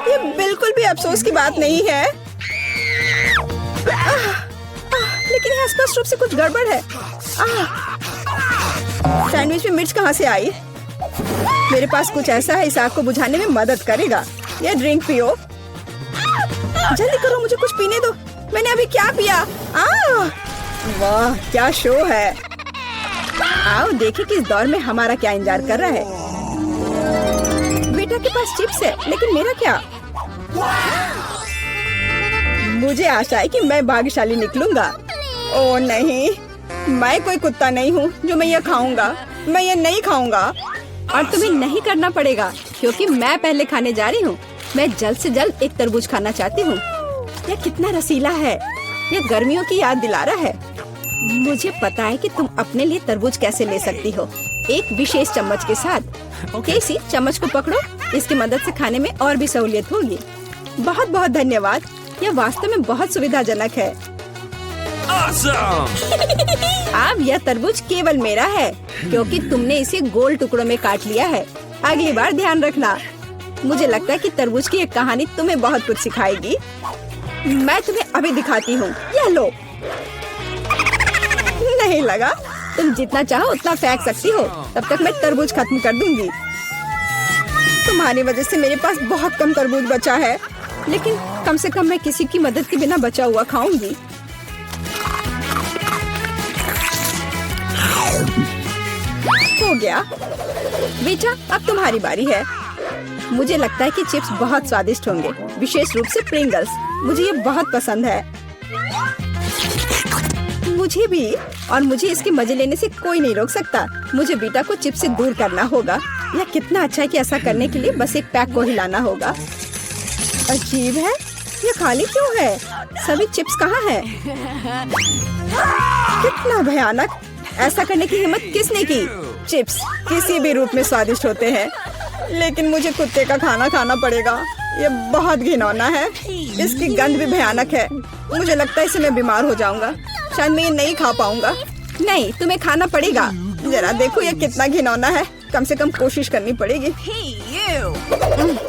ये बिल्कुल भी अफसोस की बात नहीं है। लेकिन यहाँ स्पष्ट रूप से कुछ गड़बड़ है। सैंडविच में मिर्च कहाँ से आई? मेरे पास कुछ ऐसा है इस आग को बुझाने में मदद करेगा। ये ड्रिंक पियो। जल्दी करो, मुझे कुछ पीने दो। मैंने अभी क्या पिया? वाह क्या शो है। आओ देखें कि इस दौर में हमारा क्या इंतजार कर रहा है। बेटा के पास चिप्स है, लेकिन मेरा क्या? मुझे आशा है कि मैं भाग्यशाली निकलूंगा। ओ नहीं, मैं कोई कुत्ता नहीं हूँ जो मैं ये खाऊंगा। मैं ये नहीं खाऊंगा। और तुम्हें नहीं करना पड़ेगा क्योंकि मैं पहले खाने जा रही हूँ। मैं जल्द से जल्द एक तरबूज खाना चाहती हूँ। यह कितना रसीला है। यह गर्मियों की याद दिला रहा है। मुझे पता है कि तुम अपने लिए तरबूज कैसे ले सकती हो, एक विशेष चम्मच के साथ। केसी, चम्मच को पकड़ो। इसकी मदद से खाने में और भी सहूलियत होगी। बहुत बहुत धन्यवाद। यह वास्तव में बहुत सुविधाजनक है। अब यह तरबूज केवल मेरा है क्योंकि तुमने इसे गोल टुकड़ों में काट लिया है। अगली बार ध्यान रखना। मुझे लगता है कि तरबूज की एक कहानी तुम्हें बहुत कुछ सिखाएगी। मैं तुम्हें अभी दिखाती हूँ। यह लो। नहीं लगा? तुम जितना चाहो उतना फेंक सकती हो। तब तक मैं तरबूज खत्म कर दूंगी। तुम्हारी वजह से मेरे पास बहुत कम तरबूज बचा है, लेकिन कम से कम मैं किसी की मदद के बिना बचा हुआ खाऊंगी। हो गया। बेटा, अब तुम्हारी बारी है। मुझे लगता है कि चिप्स बहुत स्वादिष्ट होंगे, विशेष रूप से प्रिंगल्स। मुझे ये बहुत पसंद है। मुझे भी। और मुझे इसके मजे लेने से कोई नहीं रोक सकता। मुझे बेटा को चिप्स से दूर करना होगा। यह कितना अच्छा है कि ऐसा करने के लिए बस एक पैक को हिलाना होगा। अजीब है, ये खाली क्यों है? सभी चिप्स कहाँ हैं? कितना भयानक। ऐसा करने की हिम्मत किसने की? चिप्स किसी भी रूप में स्वादिष्ट होते हैं, लेकिन मुझे कुत्ते का खाना खाना पड़ेगा। ये बहुत घिनौना है। इसकी गंध भी भयानक है। मुझे लगता है इससे मैं बीमार हो जाऊंगा। शायद मैं ये नहीं खा पाऊंगा। नहीं, तुम्हें खाना पड़ेगा। जरा देखो ये कितना घिनौना है। कम से कम कोशिश करनी पड़ेगी।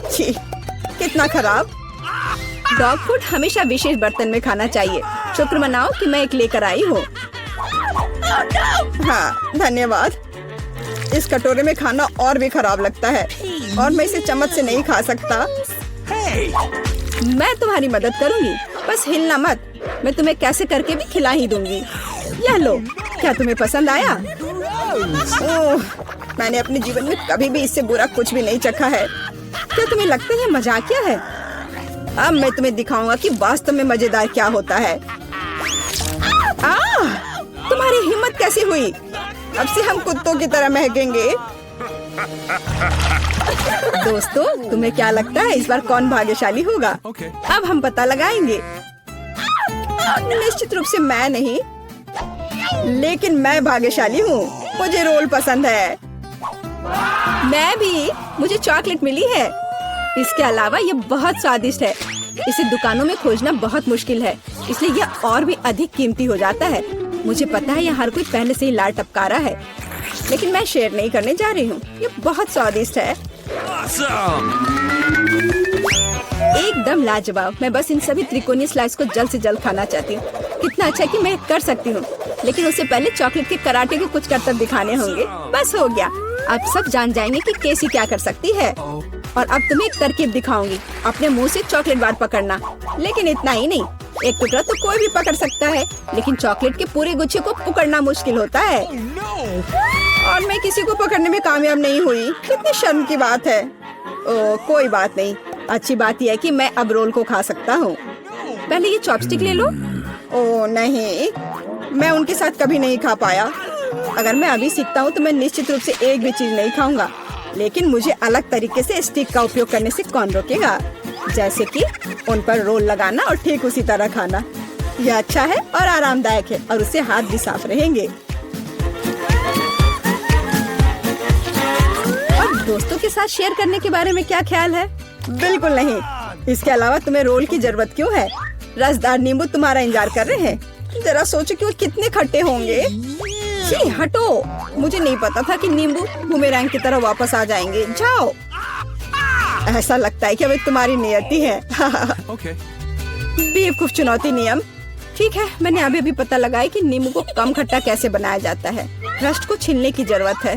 छी, कितना खराब। डॉग फूड हमेशा विशेष बर्तन में खाना चाहिए। शुक्र मनाओ कि मैं एक लेकर आई हूँ। हाँ, धन्यवाद। इस कटोरे में खाना और भी खराब लगता है और मैं इसे चम्मच से नहीं खा सकता। मैं तुम्हारी मदद करूंगी, बस हिलना मत। मैं तुम्हें कैसे करके भी खिला ही दूंगी। यह लो। क्या तुम्हें पसंद आया? ओह, मैंने अपने जीवन में कभी भी इससे बुरा कुछ भी नहीं चखा है। क्या तुम्हें लगता है मजाकिया है? अब मैं तुम्हें दिखाऊंगा कि वास्तव में मजेदार क्या होता है। तुम्हारी हिम्मत कैसी हुई? अब से हम कुत्तों की तरह महकेंगे। दोस्तों, तुम्हें क्या लगता है इस बार कौन भाग्यशाली होगा? अब हम पता लगाएंगे। निश्चित रूप से मैं नहीं, लेकिन मैं भाग्यशाली हूँ। मुझे रोल पसंद है। मैं भी। मुझे चॉकलेट मिली है। इसके अलावा ये बहुत स्वादिष्ट है। इसे दुकानों में खोजना बहुत मुश्किल है, इसलिए यह और भी अधिक कीमती हो जाता है। मुझे पता है यह हर कोई पहले से ही लाल टपका रहा है, लेकिन मैं शेयर नहीं करने जा रही हूँ। ये बहुत स्वादिष्ट है। एकदम लाजवाब। मैं बस इन सभी त्रिकोणीय स्लाइस को जल्द से जल्द खाना चाहती हूँ। कितना अच्छा है कि मैं कर सकती हूँ, लेकिन उससे पहले चॉकलेट के कराटे के कुछ करतब दिखाने होंगे। बस हो गया। अब सब जान जाएंगे कि केसी क्या कर सकती है। और अब तुम्हें एक तरकीब दिखाऊंगी। अपने मुंह से चॉकलेट बार पकड़ना, लेकिन इतना ही नहीं। एक टुकड़ा तो कोई भी पकड़ सकता है, लेकिन चॉकलेट के पूरे गुच्छे को पकड़ना मुश्किल होता है। और मैं किसी को पकड़ने में कामयाब नहीं हुई। कितनी शर्म की बात है। ओह, कोई बात नहीं। अच्छी बात यह है कि मैं अब रोल को खा सकता हूँ। पहले ये चॉपस्टिक ले लो। ओह नहीं, मैं उनके साथ कभी नहीं खा पाया। अगर मैं अभी सीखता हूँ तो मैं निश्चित रूप से एक भी चीज नहीं खाऊंगा, लेकिन मुझे अलग तरीके से स्टिक का उपयोग करने से कौन रोकेगा? जैसे कि उन पर रोल लगाना और ठीक उसी तरह खाना। यह अच्छा है और आरामदायक है, और उससे हाथ भी साफ रहेंगे। और दोस्तों के साथ शेयर करने के बारे में क्या ख्याल है? बिल्कुल नहीं। इसके अलावा तुम्हें रोल की जरूरत क्यों है? रसदार नींबू तुम्हारा इंतजार कर रहे हैं। जरा सोचो कि वो कितने खट्टे होंगे। छी, हटो। मुझे नहीं पता था कि नींबू बूमेरैंग की तरह वापस आ जाएंगे। जाओ। ऐसा लगता है कि अब तुम्हारी नियति है। बेवकूफ चुनौती नियम। ठीक है, मैंने अभी भी पता लगाया कि नींबू को कम खट्टा कैसे बनाया जाता है। रस्ट को छीलने की जरूरत है।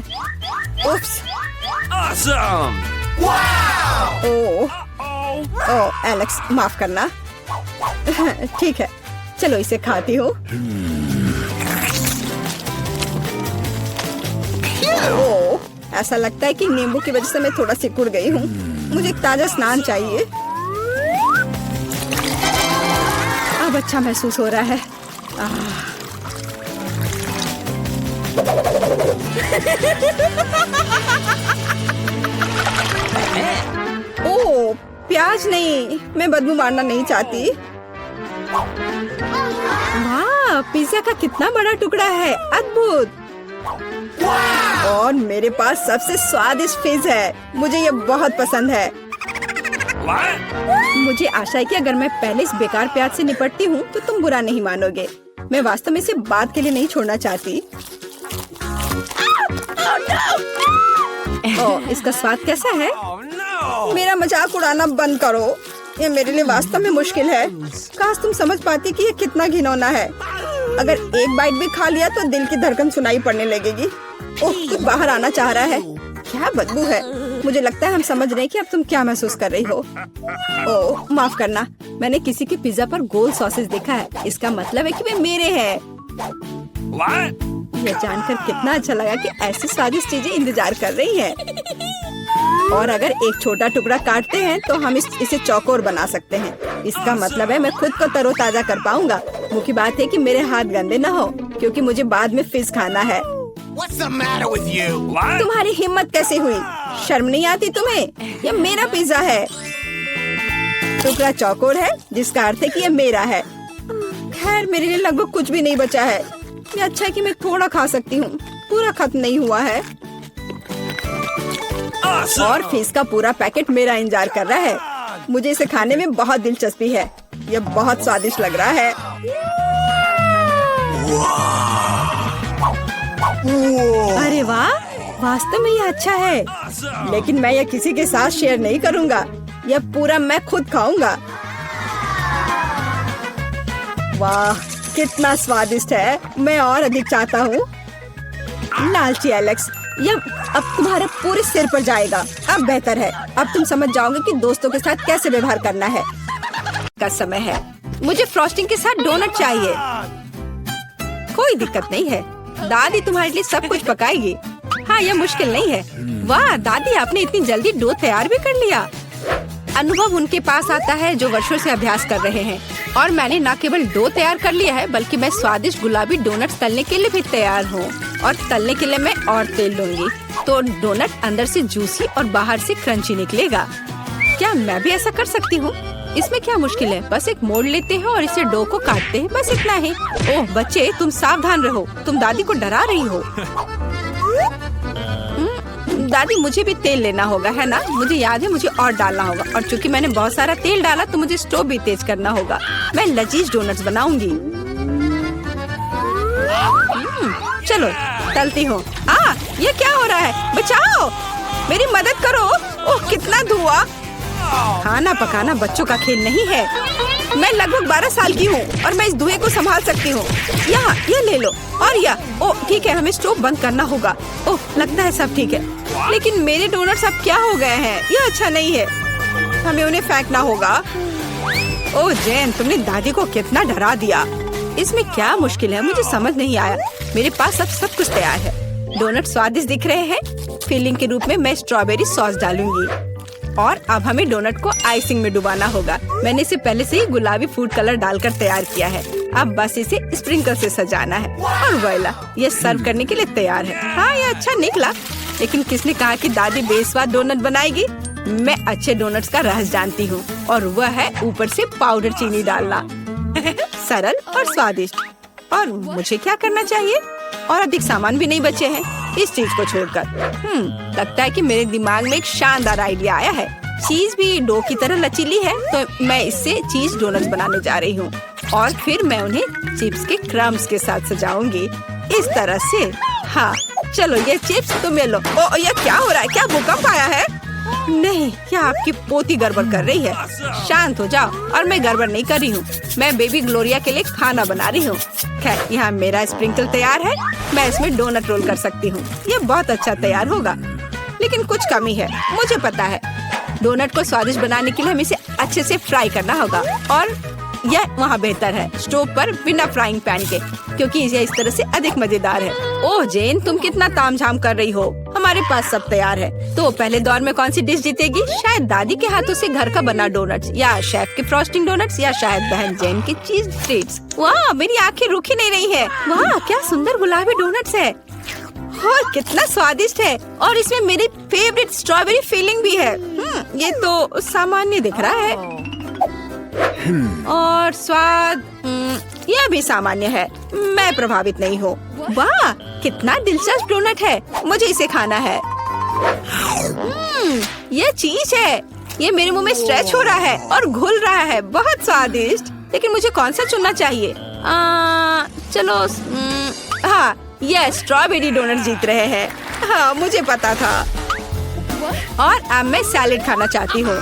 उफ्स। ओह, एलेक्स, माफ करना। ठीक है, चलो इसे खाती हूँ। ओह, ऐसा लगता है कि नींबू की वजह से मैं थोड़ा सिकुड़ गई हूँ। मुझे एक ताजा स्नान चाहिए। अब अच्छा महसूस हो रहा है। ओह, प्याज नहीं, मैं बदबू मारना नहीं चाहती। वाह, पिज्जा का कितना बड़ा टुकड़ा है, अद्भुत। और मेरे पास सबसे स्वादिष्ट फिश है, मुझे ये बहुत पसंद है। मुझे आशा है कि अगर मैं पहले इस बेकार प्याज से निपटती हूँ तो तुम बुरा नहीं मानोगे। मैं वास्तव में इसे बात के लिए नहीं छोड़ना चाहती। ओह, इसका स्वाद कैसा है? मेरा मजाक उड़ाना बंद करो, ये मेरे लिए वास्तव में मुश्किल है। काश तुम समझ पाती कि ये कितना घिनौना है। अगर एक बाइट भी खा लिया तो दिल की धड़कन सुनाई पड़ने लगेगी। ओह, कुछ बाहर आना चाह रहा है। क्या बदबू है। मुझे लगता है हम समझ रहे हैं कि अब तुम क्या महसूस कर रही हो। ओह, माफ करना, मैंने किसी के पिज्जा पर गोल सॉसेस देखा है। इसका मतलब है कि वे मेरे हैं। ये जानकर कितना अच्छा लगा कि ऐसी स्वादिष्ट चीजें इंतजार कर रही हैं। और अगर एक छोटा टुकड़ा काटते हैं तो हम इसे चौकोर बना सकते हैं। इसका मतलब है मैं खुद को तरोताजा कर पाऊंगा। मुख्य बात है कि मेरे हाथ गंदे न हो, क्योंकि मुझे बाद में फिश खाना है। What's the matter with you? तुम्हारी हिम्मत कैसे हुई? शर्म नहीं आती तुम्हें? ये मेरा पिज्जा है। टुकड़ा चौकोर है, जिसका अर्थ है कि ये मेरा है। खैर, मेरे लिए लगभग कुछ भी नहीं बचा है। ये अच्छा है कि मैं थोड़ा खा सकती हूँ, पूरा खत्म नहीं हुआ है। और फिश का पूरा पैकेट मेरा इंतजार कर रहा है। मुझे इसे खाने में बहुत दिलचस्पी है। यह बहुत स्वादिष्ट लग रहा है। अरे वाह, वास्तव में यह अच्छा है, लेकिन मैं यह किसी के साथ शेयर नहीं करूंगा। यह पूरा मैं खुद खाऊंगा। वाह, कितना स्वादिष्ट है। मैं और अधिक चाहता हूँ। लालची एलेक्स, यह अब तुम्हारे पूरे सिर पर जाएगा। अब बेहतर है, अब तुम समझ जाओगे कि दोस्तों के साथ कैसे व्यवहार करना है। का समय है। मुझे फ्रॉस्टिंग के साथ डोनट चाहिए। कोई दिक्कत नहीं है, दादी तुम्हारे लिए सब कुछ पकाएगी। हाँ, यह मुश्किल नहीं है। वाह दादी, आपने इतनी जल्दी डो तैयार भी कर लिया। अनुभव उनके पास आता है जो वर्षों से अभ्यास कर रहे हैं। और मैंने न केवल डो तैयार कर लिया है, बल्कि मैं स्वादिष्ट गुलाबी डोनट्स तलने के लिए भी तैयार हूँ। और तलने के लिए मैं और तेल लूंगी, तो डोनट अंदर से जूसी और बाहर से क्रंची निकलेगा। क्या मैं भी ऐसा कर सकती हूँ? इसमें क्या मुश्किल है? बस एक मोड़ लेते हैं और इसे डो को काटते हैं, बस इतना ही। ओह बच्चे, तुम सावधान रहो, तुम दादी को डरा रही हो। दादी, मुझे भी तेल लेना होगा, है ना? मुझे याद है, मुझे और डालना होगा। और चूंकि मैंने बहुत सारा तेल डाला तो मुझे स्टोव भी तेज करना होगा। मैं लजीज डोनट्स बनाऊंगी। चलो तलती हूँ। ये क्या हो रहा है? बचाओ, मेरी मदद करो। ओह, कितना धुआं। खाना पकाना बच्चों का खेल नहीं है। मैं लगभग 12 साल की हूँ और मैं इस धुएं को संभाल सकती हूँ। यहाँ, ये ले लो। और यह, ओह ठीक है, हमें स्टोव बंद करना होगा। ओह, लगता है सब ठीक है। लेकिन मेरे डोनट्स अब क्या हो गए हैं? यह अच्छा नहीं है, हमें उन्हें फेंकना होगा। ओह जेन, तुमने दादी को कितना डरा दिया। इसमें क्या मुश्किल है? मुझे समझ नहीं आया। मेरे पास अब सब कुछ तैयार है। डोनट स्वादिष्ट दिख रहे हैं। फिलिंग के रूप में मैं स्ट्रॉबेरी सॉस डालूंगी। और अब हमें डोनट को आइसिंग में डुबाना होगा। मैंने इसे पहले से ही गुलाबी फूड कलर डालकर तैयार किया है। अब बस इसे स्प्रिंकल से सजाना है और वोइला, ये सर्व करने के लिए तैयार है। हाँ, ये अच्छा निकला। लेकिन किसने कहा कि दादी बेस्वाद डोनट बनाएगी? मैं अच्छे डोनट्स का रहस्य जानती हूँ, और वह है ऊपर से पाउडर चीनी डालना। सरल और स्वादिष्ट। और मुझे क्या करना चाहिए? और अधिक सामान भी नहीं बचे हैं इस चीज को छोड़कर। लगता है कि मेरे दिमाग में एक शानदार आइडिया आया है। चीज भी डो की तरह लचीली है, तो मैं इससे चीज डोनट्स बनाने जा रही हूँ। और फिर मैं उन्हें चिप्स के क्रम्स के साथ सजाऊंगी, इस तरह से। हाँ चलो, ये चिप्स तुम ले लो। ओ, ये क्या हो रहा है? क्या भूकंप आया है? नहीं, क्या आपकी पोती गड़बड़ कर रही है? शांत हो जाओ। और मैं गड़बड़ नहीं कर रही हूँ, मैं बेबी ग्लोरिया के लिए खाना बना रही हूँ। खैर, यहाँ मेरा स्प्रिंकल तैयार है। मैं इसमें डोनट रोल कर सकती हूँ। ये बहुत अच्छा तैयार होगा, लेकिन कुछ कमी है, मुझे पता है। डोनट को स्वादिष्ट बनाने के लिए हमें इसे अच्छे से फ्राई करना होगा। और यह वहाँ बेहतर है स्टोव पर बिना फ्राइंग पैन के, क्योंकि यह इस तरह से अधिक मजेदार है। ओह जेन, तुम कितना तामझाम कर रही हो। हमारे पास सब तैयार है। तो पहले दौर में कौन सी डिश जीतेगी? शायद दादी के हाथों से घर का बना डोनट्स, या शेफ के फ्रॉस्टिंग डोनट्स, या शायद बहन जेन की चीज ट्रीट्स। वाह, मेरी आंखें रुक ही नहीं रही है। वाह, क्या सुंदर गुलाबी डोनट्स है और कितना स्वादिष्ट है, और इसमें मेरी फेवरेट स्ट्रॉबेरी फीलिंग भी है। ये तो सामान्य दिख रहा है और स्वाद यह भी सामान्य है। मैं प्रभावित नहीं हूँ। वाह, कितना दिलचस्प डोनट है, मुझे इसे खाना है। यह चीज है, ये मेरे मुंह में स्ट्रेच हो रहा है और घुल रहा है। बहुत स्वादिष्ट। लेकिन मुझे कौन सा चुनना चाहिए? चलो हाँ, यह स्ट्रॉबेरी डोनट जीत रहे हैं। हाँ, मुझे पता था। और अब मैं सैलेड खाना चाहती हूँ।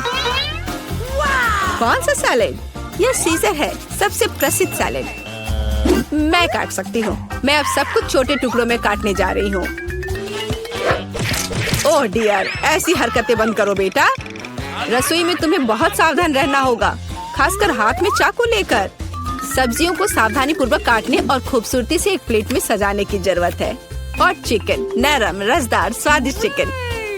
कौन सा सैलेड? यह सीजर है, सबसे प्रसिद्ध सैलेड। मैं काट सकती हूँ। मैं अब सब कुछ छोटे टुकड़ों में काटने जा रही हूँ। ओह डियर, ऐसी हरकतें बंद करो बेटा। रसोई में तुम्हें बहुत सावधान रहना होगा, खासकर हाथ में चाकू लेकर। सब्जियों को सावधानी पूर्वक काटने और खूबसूरती से एक प्लेट में सजाने की जरूरत है। और चिकन, नरम रसदार स्वादिष्ट चिकन,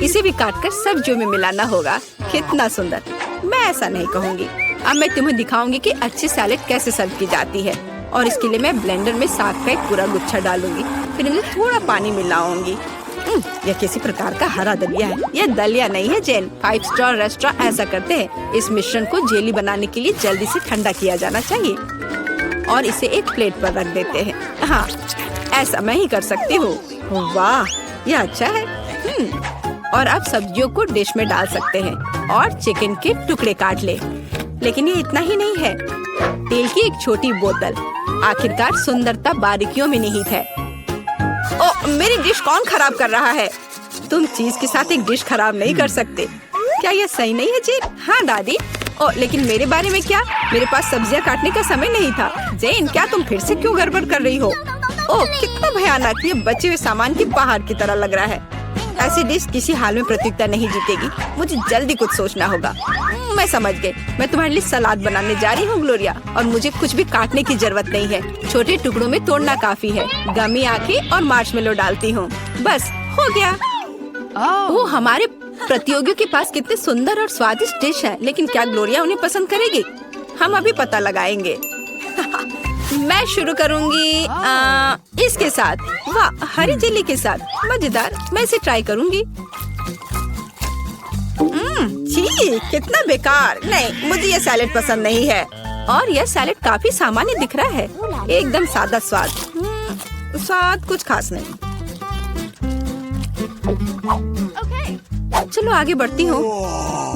इसे भी काटकर सब्जियों में मिलाना होगा। कितना सुंदर। मैं ऐसा नहीं कहूँगी। अब मैं तुम्हें दिखाऊंगी कि अच्छी सैलेड कैसे सर्व की जाती है। और इसके लिए मैं ब्लेंडर में 7 का एक पूरा गुच्छा डालूंगी, फिर इनमें थोड़ा पानी मिलाऊंगी। यह किसी प्रकार का हरा दलिया है। यह दलिया नहीं है जेन। 5 स्टार रेस्टोरेंट ऐसा करते हैं। इस मिश्रण को जेली बनाने के लिए जल्दी से ठंडा किया जाना चाहिए और इसे एक प्लेट पर रख देते हैं। हाँ, ऐसा मैं ही कर सकती हूँ। वाह, यह अच्छा है। और अब सब्जियों को डिश में डाल सकते हैं और चिकन के टुकड़े काट ले। लेकिन ये इतना ही नहीं है। तेल की एक छोटी बोतल, आखिरकार सुंदरता बारीकियों में निहित है। ओ, मेरी डिश कौन खराब कर रहा है? तुम चीज के साथ एक डिश खराब नहीं कर सकते। क्या यह सही नहीं है जेन? हाँ दादी। ओ, लेकिन मेरे बारे में क्या? मेरे पास सब्जियां काटने का समय नहीं था। जेन, क्या तुम फिर से क्यों गड़बड़ कर रही हो? ओह, कितना भयानक। ये बचे हुए सामान की पहाड़ की तरह लग रहा है। ऐसी डिश किसी हाल में प्रतियोगिता नहीं जीतेगी। मुझे जल्दी कुछ सोचना होगा। मैं समझ गई। मैं तुम्हारे लिए सलाद बनाने जा रही हूँ ग्लोरिया, और मुझे कुछ भी काटने की जरूरत नहीं है। छोटे टुकड़ों में तोड़ना काफी है। गमी आंखें और मार्शमेलो डालती हूँ। बस हो गया। वो हमारे प्रतियोगियों के पास कितने सुंदर और स्वादिष्ट डिश है, लेकिन क्या ग्लोरिया उन्हें पसंद करेगी? हम अभी पता लगाएंगे। मैं शुरू करूंगी इसके साथ। वाह, हरी जेली के साथ। मजेदार। मैं इसे ट्राई करूंगी। छी, कितना बेकार। नहीं, मुझे ये सैलेड पसंद नहीं है। और यह सैलेड काफी सामान्य दिख रहा है। एकदम सादा स्वाद। स्वाद कुछ खास नहीं। चलो आगे बढ़ती हूँ।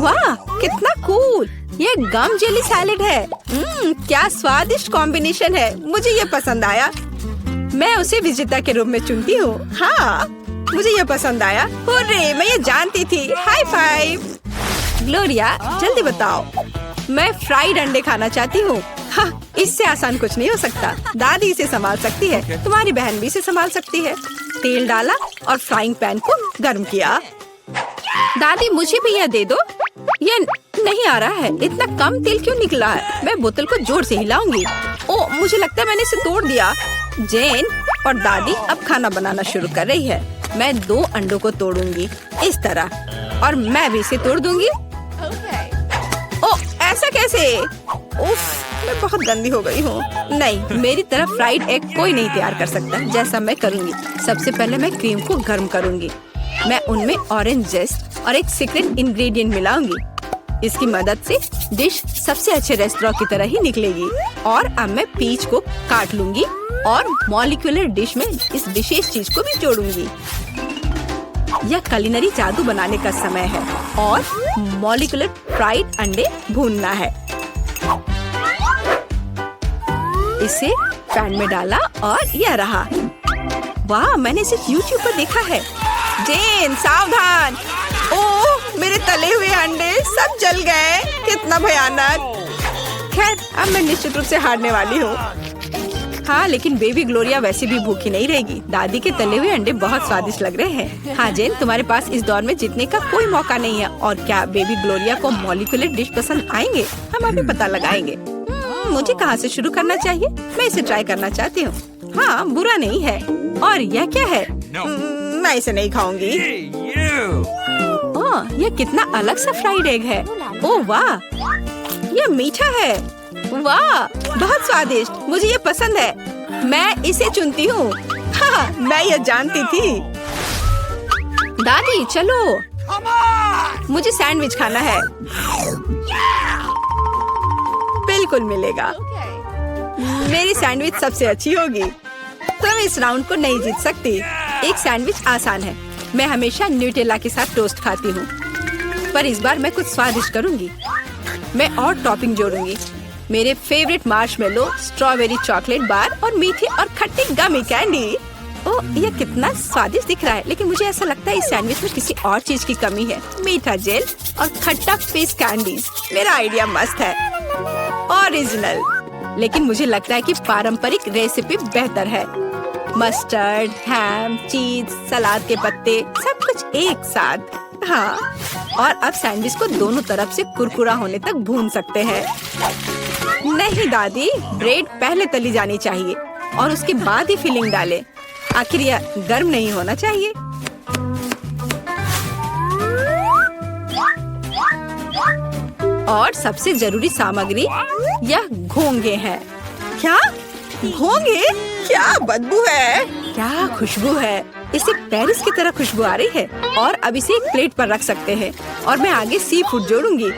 वाह, कितना कूल। ये गम जेली सैलेड है। क्या स्वादिष्ट कॉम्बिनेशन है। मुझे ये पसंद आया। मैं उसे विजेता के रूप में चुनती हूँ। हाँ, मुझे ये पसंद आया। हुर्रे, मैं ये जानती थी। High five. ग्लोरिया, जल्दी बताओ। मैं फ्राइड अंडे खाना चाहती हूँ। हाँ, इससे आसान कुछ नहीं हो सकता। दादी इसे संभाल सकती है। तुम्हारी बहन भी इसे संभाल सकती है। तेल डाला और फ्राइंग पैन को गर्म किया। दादी, मुझे भी यह दे दो। यह नहीं आ रहा है। इतना कम तेल क्यों निकला है? मैं बोतल को जोर से हिलाऊंगी। ओह, मुझे लगता है मैंने इसे तोड़ दिया। जेन और दादी अब खाना बनाना शुरू कर रही है। मैं 2 अंडों को तोड़ूंगी इस तरह, और मैं भी इसे तोड़ दूंगी। ओह, ऐसा कैसे? उफ, मैं बहुत गंदी हो गई हूँ। नहीं, मेरी तरह फ्राइड एग कोई नहीं तैयार कर सकता जैसा मैं करूँगी। सबसे पहले मैं क्रीम को गर्म करूँगी। मैं उनमें ऑरेंज जेस्ट और एक सीक्रेट इंग्रेडिएंट मिलाऊंगी। इसकी मदद से डिश सबसे अच्छे रेस्टोरेंट की तरह ही निकलेगी। और अब मैं पीच को काट लूंगी और मॉलिक्यूलर डिश में इस विशेष चीज को भी जोड़ूंगी। यह कुलिनरी जादू बनाने का समय है और मॉलिक्यूलर फ्राइड अंडे भूनना है। इसे पैन में डाला और यह रहा। वाह, मैंने इसे YouTube पर देखा है। जेन, सावधान। ओह, मेरे तले हुए अंडे सब जल गए। कितना भयानक। खैर, अब मैं निश्चित रूप से हारने वाली हूँ। हाँ, लेकिन बेबी ग्लोरिया वैसे भी भूखी नहीं रहेगी। दादी के तले हुए अंडे बहुत स्वादिष्ट लग रहे हैं। हाँ जेन, तुम्हारे पास इस दौर में जीतने का कोई मौका नहीं है। और क्या बेबी ग्लोरिया को मॉलिक्यूलर डिश पसंद आएंगे? हम अभी पता लगाएंगे। मुझे कहाँ से शुरू करना चाहिए? मैं इसे ट्राई करना चाहती हूँ। हाँ, बुरा नहीं है। और यह क्या है? मैं इसे नहीं खाऊंगी। ओह, यह कितना अलग सा फ्राइड एग है। ओह वाह, यह मीठा है। वाह, बहुत स्वादिष्ट। मुझे ये पसंद है। मैं इसे चुनती हूँ। हाँ, मैं यह जानती थी। दादी चलो, मुझे सैंडविच खाना है। बिल्कुल मिलेगा। मेरी सैंडविच सबसे अच्छी होगी। तुम इस राउंड को नहीं जीत सकती। एक सैंडविच आसान है। मैं हमेशा न्यूटेला के साथ टोस्ट खाती हूँ, पर इस बार मैं कुछ स्वादिष्ट करूँगी। मैं और टॉपिंग जोड़ूंगी। मेरे favourite marshmallow, strawberry chocolate bar और मीठे और खट्टे गमी कैंडी। ओह, यह कितना स्वादिष्ट दिख रहा है, लेकिन मुझे ऐसा लगता है इस सैंडविच में किसी और चीज की कमी है। मीठा जेल और खट्टा फिश कैंडीज। मेरा आइडिया मस्त है, ओरिजिनल। लेकिन मुझे लगता है कि पारंपरिक रेसिपी बेहतर है। मस्टर्ड, हैम, चीज, सलाद के पत्ते, सब कुछ एक साथ। हाँ, और अब सैंडविच को दोनों तरफ से कुरकुरा होने तक भून सकते हैं। नहीं दादी, ब्रेड पहले तली जानी चाहिए और उसके बाद ही फिलिंग डालें। आखिर यह गर्म नहीं होना चाहिए। और सबसे जरूरी सामग्री यह घोंगे हैं। क्या घोंगे? क्या बदबू है, क्या खुशबू है। इसे पेरिस की तरह खुशबू आ रही है। और अब इसे एक प्लेट पर रख सकते हैं और मैं आगे सी फूड जोड़ूंगी।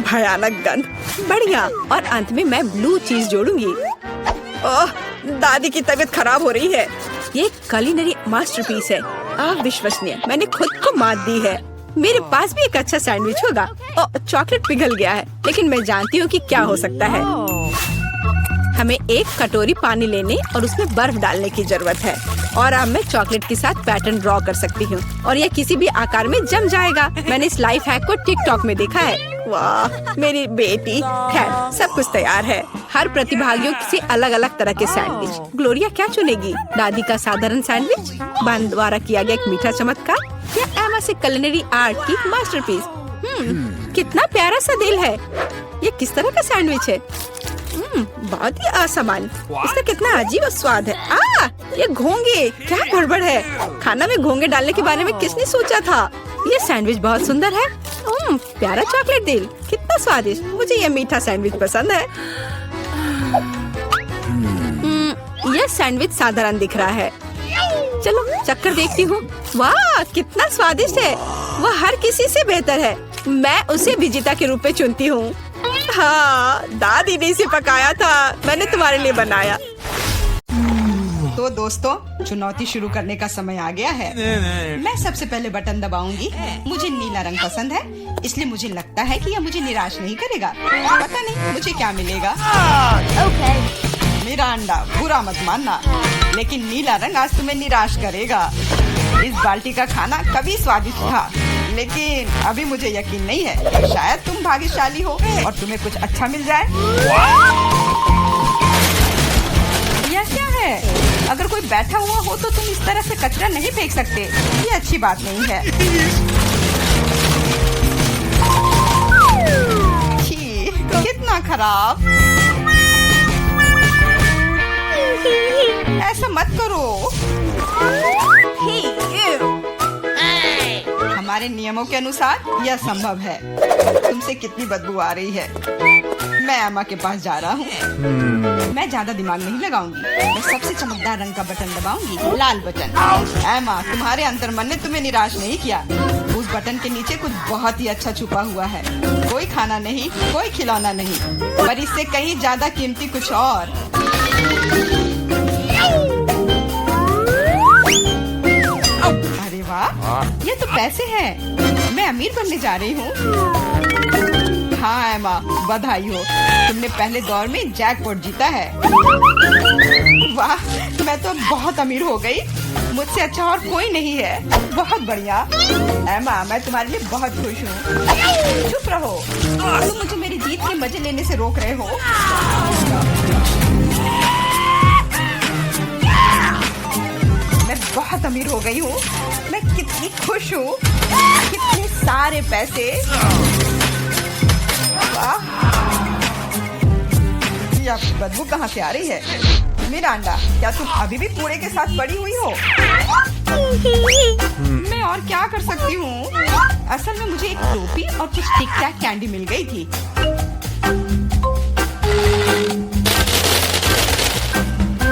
भयानक गंध, बढ़िया। और अंत में मैं ब्लू चीज जोड़ूंगी। ओह, दादी की तबीयत खराब हो रही है। ये कुलिनरी मास्टरपीस है, अविश्वसनीय। मैंने खुद को मात दी है। मेरे पास भी एक अच्छा सैंडविच होगा। ओह, चॉकलेट पिघल गया है, लेकिन मैं जानती हूँ कि क्या हो सकता है। हमें एक कटोरी पानी लेने और उसमें बर्फ डालने की जरूरत है। और अब मैं चॉकलेट के साथ पैटर्न ड्रॉ कर सकती हूँ और यह किसी भी आकार में जम जाएगा। मैंने इस लाइफ हैक को टिकटॉक में देखा है। वाह, मेरी बेटी। खैर, सब कुछ तैयार है। हर प्रतिभागियों से अलग अलग तरह के सैंडविच। ग्लोरिया क्या चुनेगी? दादी का साधारण सैंडविच, बहन द्वारा किया गया एक मीठा चमत्कार, या एमा से कुलिनरी आर्ट की मास्टरपीस? कितना प्यारा सा दिल है। ये किस तरह का सैंडविच है? बहुत ही असामान्य। इसका कितना अजीब स्वाद है। ये घोंगे, क्या गड़बड़ है। खाना में घोंगे डालने के बारे में किसने सोचा था? ये सैंडविच बहुत सुंदर है। प्यारा चॉकलेट दिल, कितना स्वादिष्ट। मुझे ये मीठा सैंडविच पसंद है। यह सैंडविच साधारण दिख रहा है। चलो चक्कर देखती हूँ। वाह, कितना स्वादिष्ट है। वह हर किसी से बेहतर है। मैं उसे विजेता के रूप में चुनती हूँ। हाँ, दादी ने इसे पकाया था, मैंने तुम्हारे लिए बनाया। तो दोस्तों, चुनौती शुरू करने का समय आ गया है। मैं सबसे पहले बटन दबाऊंगी। मुझे नीला रंग पसंद है, इसलिए मुझे लगता है कि यह मुझे निराश नहीं करेगा। पता नहीं मुझे क्या मिलेगा। मेरा अंडा, बुरा मत मानना, लेकिन नीला रंग आज तुम्हें निराश करेगा। इस बाल्टी का खाना कभी स्वादिष्ट था, लेकिन अभी मुझे यकीन नहीं है। शायद तुम भाग्यशाली हो और तुम्हें कुछ अच्छा मिल जाए। यह क्या है? अगर कोई बैठा हुआ हो तो तुम इस तरह से कचरा नहीं फेंक सकते। ये अच्छी बात नहीं है। छी, कितना खराब। ऐसा मत करो। हमारे नियमों के अनुसार यह संभव है। तुमसे कितनी बदबू आ रही है। मैं एमा के पास जा रहा हूँ। मैं ज्यादा दिमाग नहीं लगाऊंगी। मैं सबसे चमकदार रंग का बटन दबाऊंगी, लाल बटन। एमा, तुम्हारे अंतर्मन ने तुम्हें निराश नहीं किया। उस बटन के नीचे कुछ बहुत ही अच्छा छुपा हुआ है। कोई खाना नहीं, कोई खिलौना नहीं, पर इससे कहीं ज्यादा कीमती कुछ और। अरे वाह, ये तो पैसे हैं। मैं अमीर बनने जा रही हूँ। हाँ एमा, बधाई हो, तुमने पहले दौर में जैकपॉट जीता है। वाह, मैं तो बहुत अमीर हो गई। मुझसे अच्छा और कोई नहीं है। बहुत बढ़िया एमा, मैं तुम्हारे लिए बहुत खुश हूँ। चुप रहो, तुम मुझे मेरी जीत के मजे लेने से रोक रहे हो। मैं बहुत अमीर हो गई हूँ। मैं कितनी खुश हूँ। कितने सारे पैसे। वाह, यह बदबू कहाँ से आ रही है? मिरांडा, क्या तुम अभी भी कूड़े के साथ पड़ी हुई हो? मैं और क्या कर सकती हूँ? असल में मुझे एक टोपी और कुछ टिक टैक कैंडी मिल गई थी।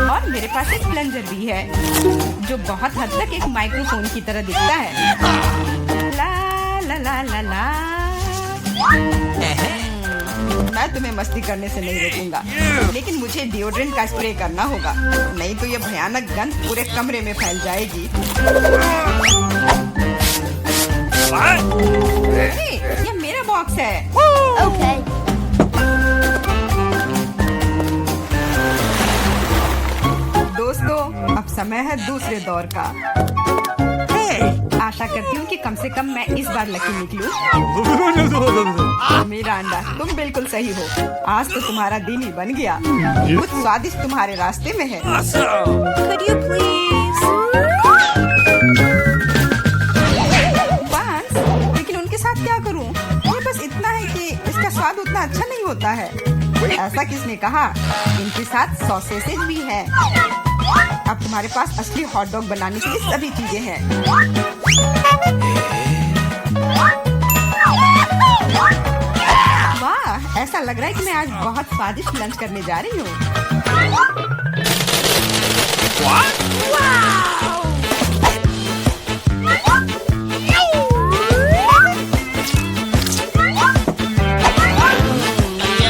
और मेरे पास एक प्लंजर भी है, जो बहुत हद तक एक माइक्रोफोन की तरह दिखता है। ला ला ला ला ला। मैं तुम्हें मस्ती करने से नहीं रोकूंगा, लेकिन मुझे डिओड्रेंट का स्प्रे करना होगा, नहीं तो ये भयानक गंध पूरे कमरे में फैल जाएगी। ये मेरा बॉक्स है। Okay. दोस्तों, अब समय है दूसरे दौर का। आशा करती हूँ कि कम से कम मैं इस बार लकी निकलूं। मिरांडा, तुम बिल्कुल सही हो। आज तो तुम्हारा दिन ही बन गया। कुछ स्वादिष्ट तुम्हारे रास्ते में है। Could you please? बांस, लेकिन उनके साथ क्या करूँ? ये बस इतना है कि इसका स्वाद उतना अच्छा नहीं होता है। ऐसा किसने कहा? इनके साथ सॉसेसेज भी है। अब तुम्हारे पास असली हॉट डॉग बनाने के लिए सभी चीजें हैं। वाह, ऐसा लग रहा है कि मैं आज बहुत स्वादिष्ट लंच करने जा रही हूँ।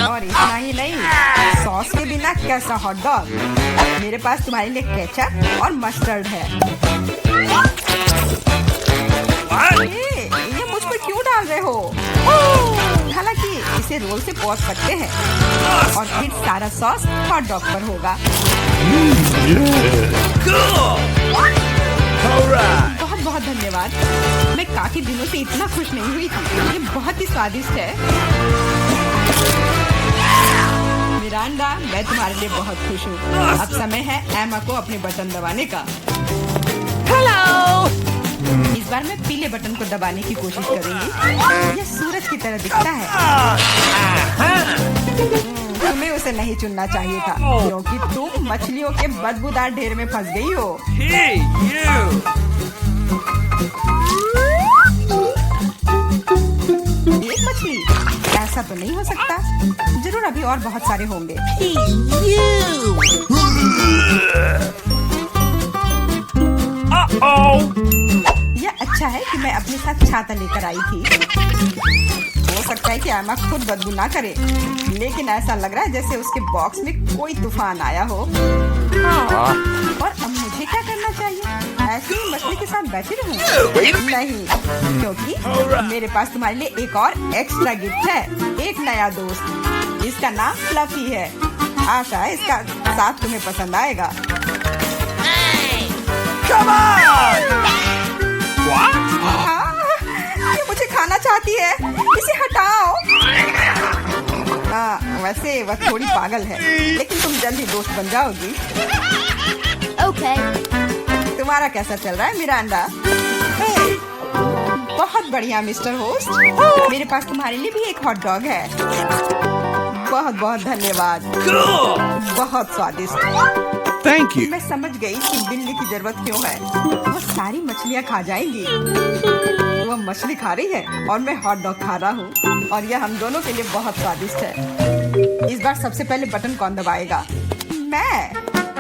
और इतना ही नहीं, सॉस के बिना कैसा हॉट डॉग? मेरे पास तुम्हारे लिए केचप और मस्टर्ड है। ये मुझ पर क्यों डाल रहे हो? हालांकि इसे रोल से पोंछ सकते हैं और फिर सारा सॉस हॉट डॉग पर होगा। बहुत बहुत धन्यवाद। मैं काफी दिनों से इतना खुश नहीं हुई थी। ये बहुत ही स्वादिष्ट है। मिरांडा, मैं तुम्हारे लिए बहुत खुश हूँ। अब समय है एमा को अपने बटन दबाने का। इस बार मैं पीले बटन को दबाने की कोशिश करूंगी। यह सूरज की तरह दिखता है। तुम्हें उसे नहीं चुनना चाहिए था, क्योंकि तुम मछलियों के बदबूदार ढेर में फंस गई हो। एक मछली? ऐसा तो नहीं हो सकता। जरूर अभी और बहुत सारे होंगे। यह अच्छा है कि मैं अपने साथ छाता लेकर आई थी। हो सकता है कि एमा खुद बदबू ना करे, लेकिन ऐसा लग रहा है जैसे उसके बॉक्स में कोई तूफान आया हो। और अब मुझे क्या करना चाहिए? ऐसे ही मछली के साथ बैठी रहूं? नहीं, क्योंकि मेरे पास तुम्हारे लिए एक और एक्स्ट्रा गिफ्ट है। एक नया दोस्त। इसका नाम फ्लफी है। आशा है इसका साथ तुम्हें पसंद आएगा। ये मुझे खाना चाहती है। इसे हटाओ। हाँ, वैसे वह थोड़ी पागल है, लेकिन तुम जल्दी दोस्त बन जाओगी। Okay. तुम्हारा कैसा चल रहा है मिरांडा? बहुत बढ़िया मिस्टर होस्ट। मेरे पास तुम्हारे लिए भी एक हॉट डॉग है। बहुत बहुत धन्यवाद। बहुत स्वादिष्ट। Thank you. मैं समझ गई कि बिल्ली की जरूरत क्यों है। वो सारी मछलियाँ खा जाएंगी। वो मछली खा रही है और मैं हॉट डॉग खा रहा हूँ, और यह हम दोनों के लिए बहुत स्वादिष्ट है। इस बार सबसे पहले बटन कौन दबाएगा?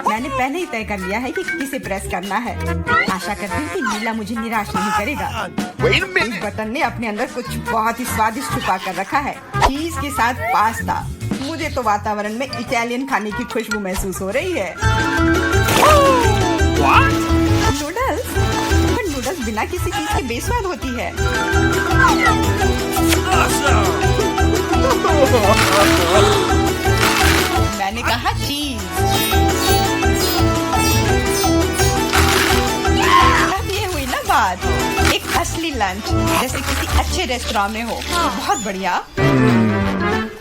मैंने पहले ही तय कर लिया है कि किसे प्रेस करना है। आशा करती हूँ कि नीला मुझे निराश नहीं करेगा। इस बटन ने अपने अंदर कुछ बहुत ही स्वादिष्ट छुपा कर रखा है। चीज के साथ पास्ता। मुझे तो वातावरण में इटालियन खाने की खुशबू महसूस हो रही है। नूडल्स? पर नूडल्स बिना किसी चीज के बेस्वाद होती है। मैंने कहा चीज। अब ये हुई ना बात, एक असली लंच जैसे किसी अच्छे रेस्टोरेंट में हो। बहुत बढ़िया।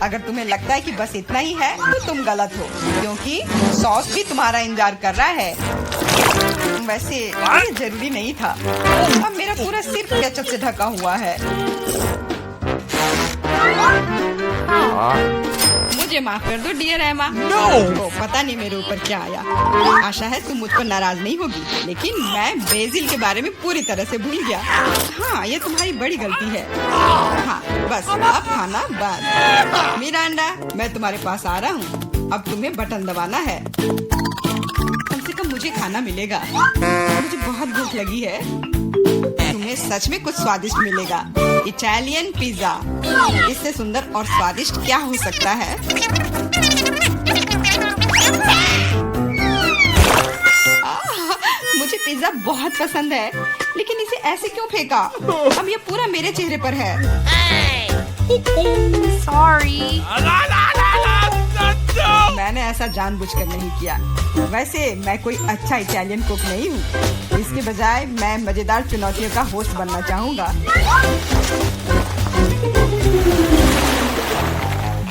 अगर तुम्हें लगता है कि बस इतना ही है तो तुम गलत हो, क्योंकि सॉस भी तुम्हारा इंतजार कर रहा है। वैसे ये जरूरी नहीं था। अब मेरा पूरा सिर केचप से ढका हुआ है। मुझे मुझे माफ कर दो डियर एमा। पता नहीं मेरे ऊपर क्या आया। आशा है तुम मुझ पर नाराज नहीं होगी, लेकिन मैं ब्राजील के बारे में पूरी तरह से भूल गया। हाँ, ये तुम्हारी बड़ी गलती है। हाँ, बस अब खाना बंद। मिरांडा, मैं तुम्हारे पास आ रहा हूँ। अब तुम्हें बटन दबाना है। कम से कम मुझे खाना मिलेगा। मुझे बहुत भूख लगी है। तुम्हें सच में कुछ स्वादिष्ट मिलेगा। इटालियन पिज्जा, इससे सुंदर और स्वादिष्ट क्या हो सकता है? मुझे पिज्जा बहुत पसंद है, लेकिन इसे ऐसे क्यों फेंका? अब ये पूरा मेरे चेहरे पर है। Sorry. मैंने ऐसा जानबूझकर नहीं किया। वैसे मैं कोई अच्छा इटालियन कुक नहीं हूँ। इसके बजाय मैं मजेदार चुनौतियों का होस्ट बनना चाहूँगा।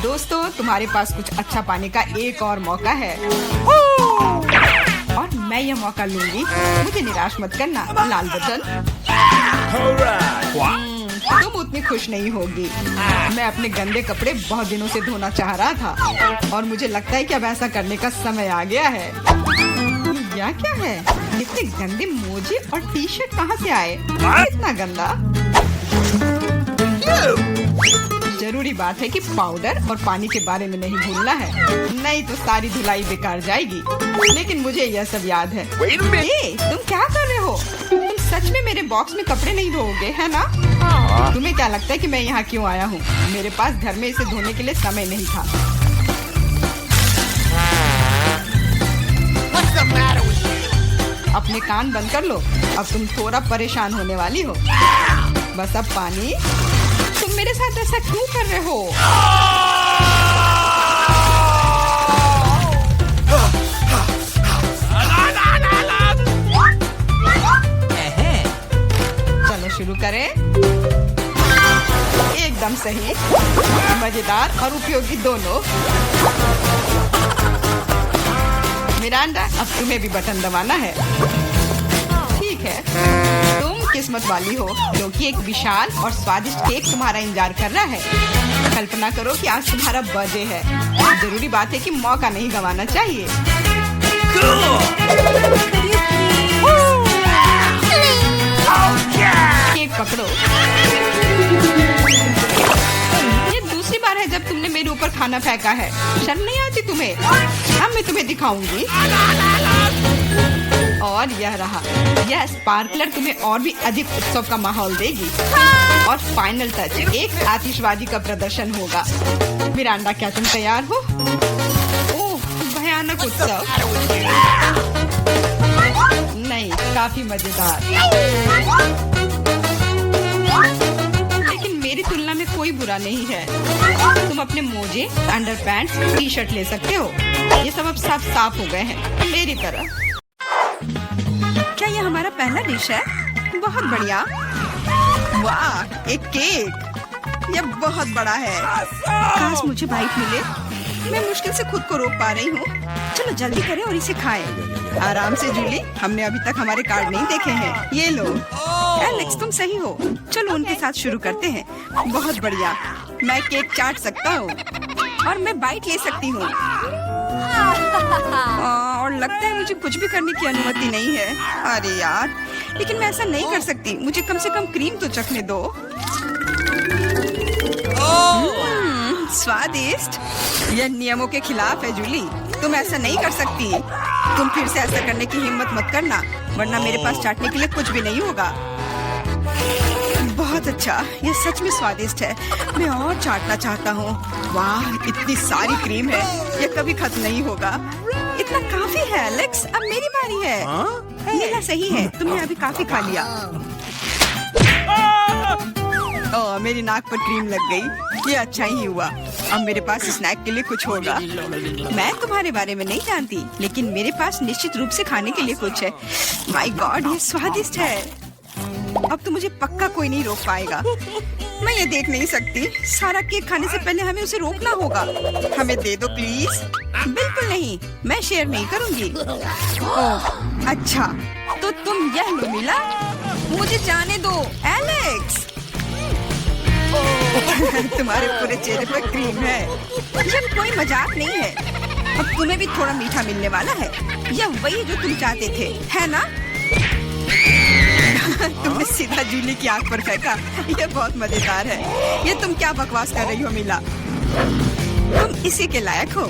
दोस्तों, तुम्हारे पास कुछ अच्छा पाने का एक और मौका है और मैं यह मौका लूंगी। मुझे निराश मत करना। लाल बटन। तुम उतनी खुश नहीं होगी। मैं अपने गंदे कपड़े बहुत दिनों से धोना चाह रहा था और मुझे लगता है कि अब ऐसा करने का समय आ गया है। यह क्या है? इतने गंदे मोजे और टी शर्ट कहाँ से आए? इतना गंदा। जरूरी बात है कि पाउडर और पानी के बारे में नहीं भूलना है, नहीं तो सारी धुलाई बेकार जाएगी। लेकिन मुझे यह सब याद है। तुम क्या कर रहे हो? तुम सच में मेरे बॉक्स में कपड़े नहीं धोओगे, है ना? तुम्हें क्या लगता है कि मैं यहाँ क्यों आया हूँ? मेरे पास घर में इसे धोने के लिए समय नहीं था। What's the matter with you? अपने कान बंद कर लो। अब तुम थोड़ा परेशान होने वाली हो। बस अब पानी। तुम मेरे साथ ऐसा क्यों कर रहे हो? चलो शुरू करें। एकदम सही, मजेदार और उपयोगी दोनों। मिरांडा, अब तुम्हें भी बटन दबाना है। ठीक है, तुम किस्मत वाली हो क्योंकि एक विशाल और स्वादिष्ट केक तुम्हारा इंतजार कर रहा है। कल्पना करो कि आज तुम्हारा बर्थडे है। जरूरी बात है कि मौका नहीं गंवाना चाहिए। केक पकड़ो। ये दूसरी बार है जब तुमने मेरे ऊपर खाना फेंका है। शर्म नहीं आती तुम्हें? अब मैं तुम्हें दिखाऊंगी। और यह रहा। यह स्पार्कलर तुम्हें और भी अधिक उत्सव का माहौल देगी। और फाइनल टच, एक आतिशबाजी का प्रदर्शन होगा। मिरांडा, क्या तुम तैयार हो? ओह, भयानक उत्सव। नहीं, काफी मजेदार। लेकिन मेरी तुलना में कोई बुरा नहीं है। तुम अपने मोजे, अंडरपैंट्स, टी शर्ट ले सकते हो। ये सब अब सब साफ हो गए हैं मेरी तरह। क्या ये हमारा पहला डिश है? बहुत बढ़िया। वाह, एक केक। यह बहुत बड़ा है। काश मुझे बाइट मिले। मैं मुश्किल से खुद को रोक पा रही हूँ। चलो जल्दी करें और इसे खाएं। आराम से जूली, हमने अभी तक हमारे कार्ड नहीं देखे हैं। ये लो। एलेक्स, तुम सही हो। चलो उनके साथ शुरू करते हैं। बहुत बढ़िया। मैं केक चाट सकता हूँ और मैं बाइट ले सकती हूँ। और लगता है मुझे कुछ भी करने की अनुमति नहीं है। अरे यार, लेकिन मैं ऐसा नहीं कर सकती। मुझे कम से कम क्रीम तो चखने दो। स्वादिष्ट। यह नियमों के खिलाफ है जूली। तुम ऐसा नहीं कर सकती। तुम फिर से ऐसा करने की हिम्मत मत करना, वरना मेरे पास चाटने के लिए कुछ भी नहीं होगा। बहुत अच्छा, यह सच में स्वादिष्ट है। मैं और चाटना चाहता हूँ। वाह, इतनी सारी क्रीम है। यह कभी खत्म नहीं होगा। इतना काफी है एलेक्स। अब मेरी बारी है। नीला सही है, तुमने अभी काफी खा लिया। ओह, मेरी नाक पर क्रीम लग गई। ये अच्छा ही हुआ। अब मेरे पास स्नैक के लिए कुछ होगा। मैं तुम्हारे बारे में नहीं जानती, लेकिन मेरे पास निश्चित रूप से खाने के लिए कुछ है। माय गॉड, ये स्वादिष्ट है। अब तो मुझे पक्का कोई नहीं रोक पाएगा। मैं ये देख नहीं सकती। सारा केक खाने से पहले हमें उसे रोकना होगा। हमें दे दो प्लीज। बिल्कुल नहीं, मैं शेयर नहीं करूंगी। ओह, अच्छा, तो तुम यह लो मिला। मुझे जाने दो एलेक्स। तुम्हारे पूरे चेहरे पर क्रीम है। ये कोई मजाक नहीं है। अब तुम्हें भी थोड़ा मीठा मिलने वाला है। यह वही जो तुम चाहते थे, है ना? तुमने सीधा जूली की आंख पर फेंका। ये बहुत मजेदार है। ये तुम क्या बकवास कर रही हो मिला? तुम इसी के लायक हो।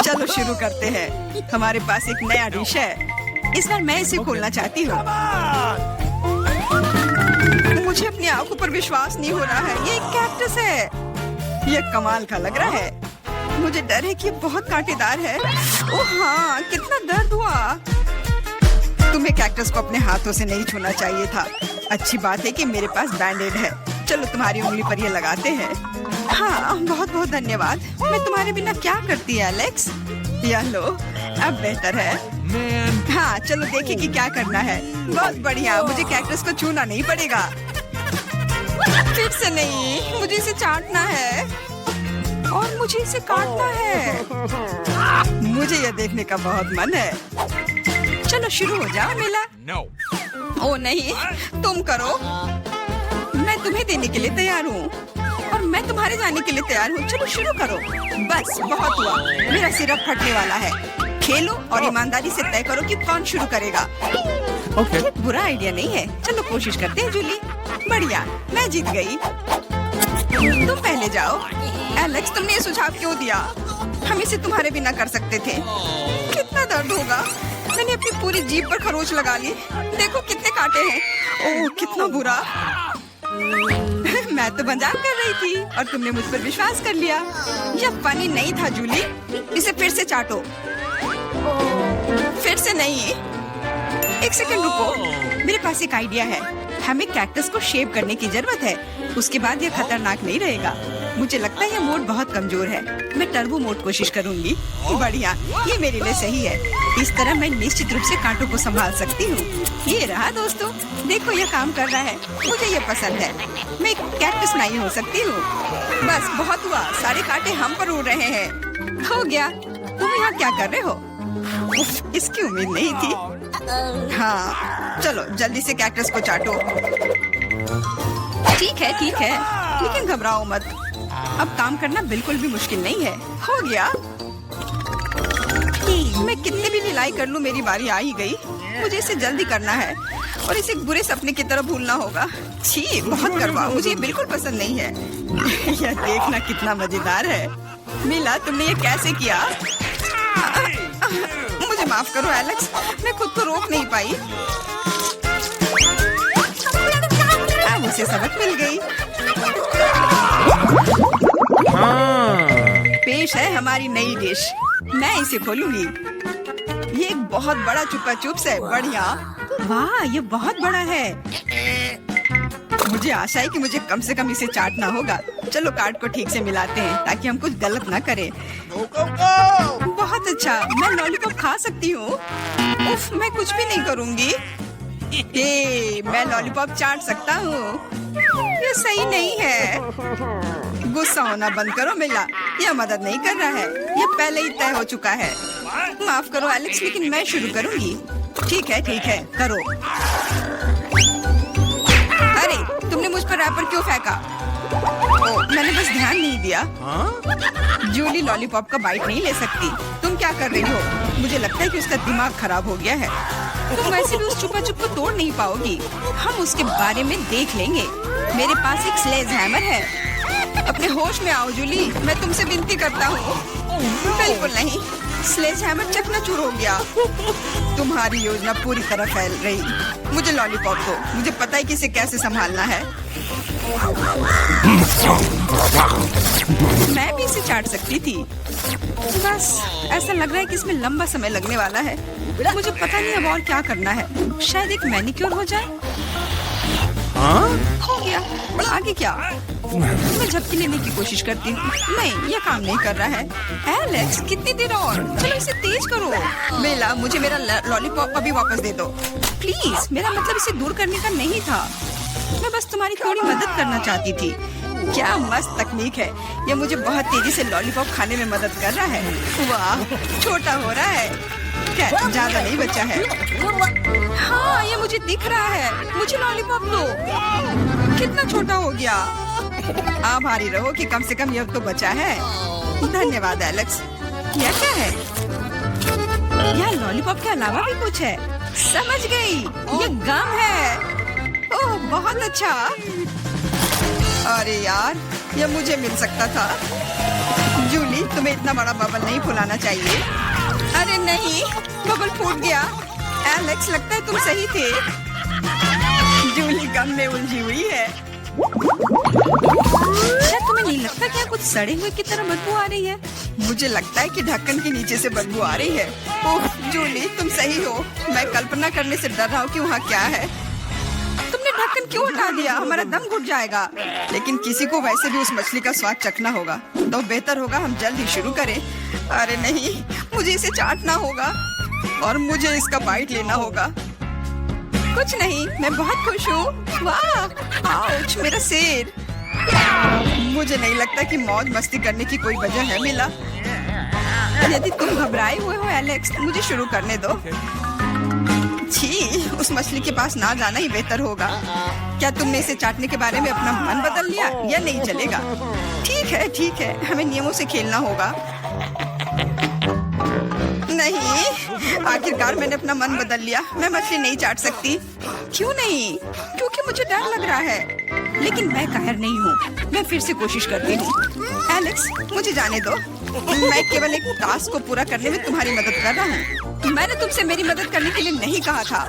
चलो शुरू करते हैं। हमारे पास एक नया डिश है। इस बार मैं इसे खोलना चाहती हूँ। मुझे अपनी आंखों पर विश्वास नहीं हो रहा है। ये एक कैक्टस है। ये कमाल का लग रहा है। मुझे डर है कि ये बहुत कांटेदार है। ओह हाँ, कितना दर्द हुआ। तुम्हें कैक्टस को अपने हाथों से नहीं छूना चाहिए था। अच्छी बात है कि मेरे पास बैंडेड है। चलो तुम्हारी उंगली पर ये लगाते हैं। हाँ, बहुत बहुत धन्यवाद। मैं तुम्हारे बिना क्या करती है एलेक्स? यह लो, अब बेहतर है। हाँ, चलो देखें कि क्या करना है। बहुत बढ़िया, मुझे कैक्टस को छूना नहीं पड़ेगा। फिर से नहीं, मुझे इसे चाटना है और मुझे इसे काटना है। मुझे यह देखने का बहुत मन है। चलो शुरू हो जाओ मिला। No. ओ नहीं, तुम करो। मैं तुम्हें देने के लिए तैयार हूँ और मैं तुम्हारे जाने के लिए तैयार हूँ। चलो शुरू करो। बस बहुत हुआ, मेरा सिर फटने वाला है। खेलो और ईमानदारी से तय करो कि कौन शुरू करेगा। Okay. ये बुरा आइडिया नहीं है। चलो कोशिश करते हैं जूली। बढ़िया, मैं जीत गई। तुम पहले जाओ। एलेक्स, तुमने ये सुझाव क्यों दिया? हम इसे तुम्हारे बिना कर सकते थे। कितना दर्द होगा। मैंने अपनी पूरी जीभ पर खरोच लगा ली। देखो कितने कांटे हैं। ओह कितना बुरा। मैं तो मजाक कर रही थी और तुमने मुझ पर विश्वास कर लिया। यह फनी नहीं था जूली। इसे फिर से चाटो। फिर से नहीं। एक सेकंड रुको, मेरे पास एक आइडिया है। हमें कैक्टस को शेप करने की जरूरत है। उसके बाद यह खतरनाक नहीं रहेगा। मुझे लगता है यह मोड बहुत कमजोर है। मैं टर्बो मोड कोशिश करूंगी। बढ़िया, ये मेरे लिए सही है। इस तरह मैं निश्चित रूप से कांटों को संभाल सकती हूँ। ये रहा दोस्तों, देखो यह काम कर रहा है। मुझे ये पसंद है। मैं एक कैक्टस नहीं हो सकती हूँ। बस बहुत हुआ, सारे कांटे हम पर उड़ रहे हैं। हो गया। तुम यहाँ क्या कर रहे हो? उफ, इसकी उम्मीद नहीं थी। हाँ, चलो जल्दी से कैक्टस को चाटो। ठीक है, लेकिन घबराओ मत। अब काम करना बिल्कुल भी मुश्किल नहीं है। हो गया। मैं कितने भी ढिलाई कर लूं, मेरी बारी आ ही गई। मुझे इसे जल्दी करना है और इसे एक बुरे सपने की तरह भूलना होगा। छी, बहुत कड़वा। मुझे ये बिल्कुल पसंद नहीं है। यह देखना कितना मजेदार है। मिला, तुमने ये कैसे किया? मुझे माफ करो एलेक्स, मैं खुद को रोक नहीं पाई। अब उसे सबक मिल गई। पेश है हमारी नई डिश। मैं इसे खोलूंगी। ये एक बहुत बड़ा चुपा चुप्स है। बढ़िया। वाह, ये बहुत बड़ा है। मुझे आशा है कि मुझे कम से कम इसे चाटना होगा। चलो कार्ड को ठीक से मिलाते हैं ताकि हम कुछ गलत ना करें। बहुत अच्छा, मैं लॉलीपॉप खा सकती हूँ। उफ, मैं कुछ भी नहीं करूँगी। मैं लॉलीपॉप चाट सकता हूँ। ये सही नहीं है। गुस्सा होना बंद करो मिला। यह मदद नहीं कर रहा है। यह पहले ही तय हो चुका है। माफ करो एलेक्स, लेकिन मैं शुरू करूँगी। ठीक है, करो। अरे, तुमने मुझ पर रैपर क्यों फेंका? मैंने बस ध्यान नहीं दिया। जूली लॉलीपॉप का बाइट नहीं ले सकती। तुम क्या कर रही हो? मुझे लगता है कि उसका दिमाग खराब हो गया है। तुम वैसे भी उस चुपा चुप को तोड़ नहीं पाओगी। हम उसके बारे में देख लेंगे। मेरे पास एक स्लेज हैमर है। अपने होश में आओ जूली, मैं तुमसे विनती करता हूँ। बिल्कुल नहीं, स्लेज हैमर चकनाचूर हो गया। तुम्हारी योजना पूरी तरह फैल रही। मुझे लॉलीपॉप दो। मुझे पता है कि इसे कैसे संभालना है। मैं भी इसे चाट सकती थी। बस ऐसा लग रहा है कि इसमें लंबा समय लगने वाला है। मुझे पता नहीं अब और क्या करना है। शायद एक मैनिक्योर हो जाए। हो गया। आगे क्या? मैं झपकी लेने की कोशिश करती हूँ। नहीं, यह काम नहीं कर रहा है। एलेक्स, कितनी देर और? चलो इसे तेज करो। बेला, मुझे मेरा लॉलीपॉप अभी वापस दे दो प्लीज। मेरा मतलब इसे दूर करने का नहीं था। मैं बस तुम्हारी थोड़ी मदद करना चाहती थी। क्या मस्त तकनीक है। यह मुझे बहुत तेजी से लॉलीपॉप खाने में मदद कर रहा है। वाह, छोटा हो रहा है। ठीक है, ज्यादा नहीं बचा है। हाँ, ये मुझे दिख रहा है। मुझे लॉलीपॉप दो। कितना छोटा हो गया। आभारी रहो कि कम से कम ये तो बचा है। धन्यवाद एलेक्स। यह क्या है? यह लॉलीपॉप के अलावा भी कुछ है। समझ गई, ये गम है। ओह, बहुत अच्छा। अरे यार, यह मुझे मिल सकता था। जूली, तुम्हें इतना बड़ा बबल नहीं फुलाना चाहिए। अरे नहीं, बबल फूट गया। एलेक्स, लगता है तुम सही थे। जूली गम में उलझी हुई है। क्या तुम्हें नहीं लगता क्या कुछ सड़े हुए की तरह बदबू आ रही है? मुझे लगता है कि ढक्कन के नीचे से बदबू आ रही है। ओह जूली, तुम सही हो। मैं कल्पना करने से डर रहा हूँ कि वहाँ क्या है। तुमने ढक्कन क्यों हटा दिया? हमारा दम घुट जाएगा। लेकिन किसी को वैसे भी उस मछली का स्वाद चखना होगा, तो बेहतर होगा हम जल्द ही शुरू करें। अरे नहीं, मुझे इसे चाटना होगा और मुझे इसका बाइट लेना होगा। कुछ नहीं, मैं बहुत खुश हूँ। वाह, आउच, मेरा सिर। मुझे नहीं लगता कि मौज मस्ती करने की कोई वजह है मिला। यदि तुम घबराए हुए हो एलेक्स, मुझे शुरू करने दो। छी, उस मछली के पास ना जाना ही बेहतर होगा। क्या तुमने इसे चाटने के बारे में अपना मन बदल लिया? या नहीं चलेगा? ठीक है, हमें नियमों से खेलना होगा। नहीं, आखिरकार मैंने अपना मन बदल लिया। मैं मछली नहीं चाट सकती। क्यों नहीं? क्योंकि मुझे डर लग रहा है। लेकिन मैं कायर नहीं हूँ। मैं फिर से कोशिश करती हूँ। एलेक्स, मुझे जाने दो। मैं केवल एक टास्क को पूरा करने में तुम्हारी मदद कर रहा हूँ। मैंने तुमसे मेरी मदद करने के लिए नहीं कहा था।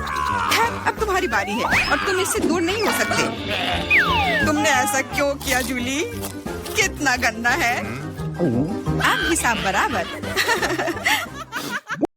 खैर, अब तुम्हारी बारी है और तुम इससे दूर नहीं हो सकते। तुमने ऐसा क्यों किया जूली? कितना गंदा है। अब हिसाब बराबर।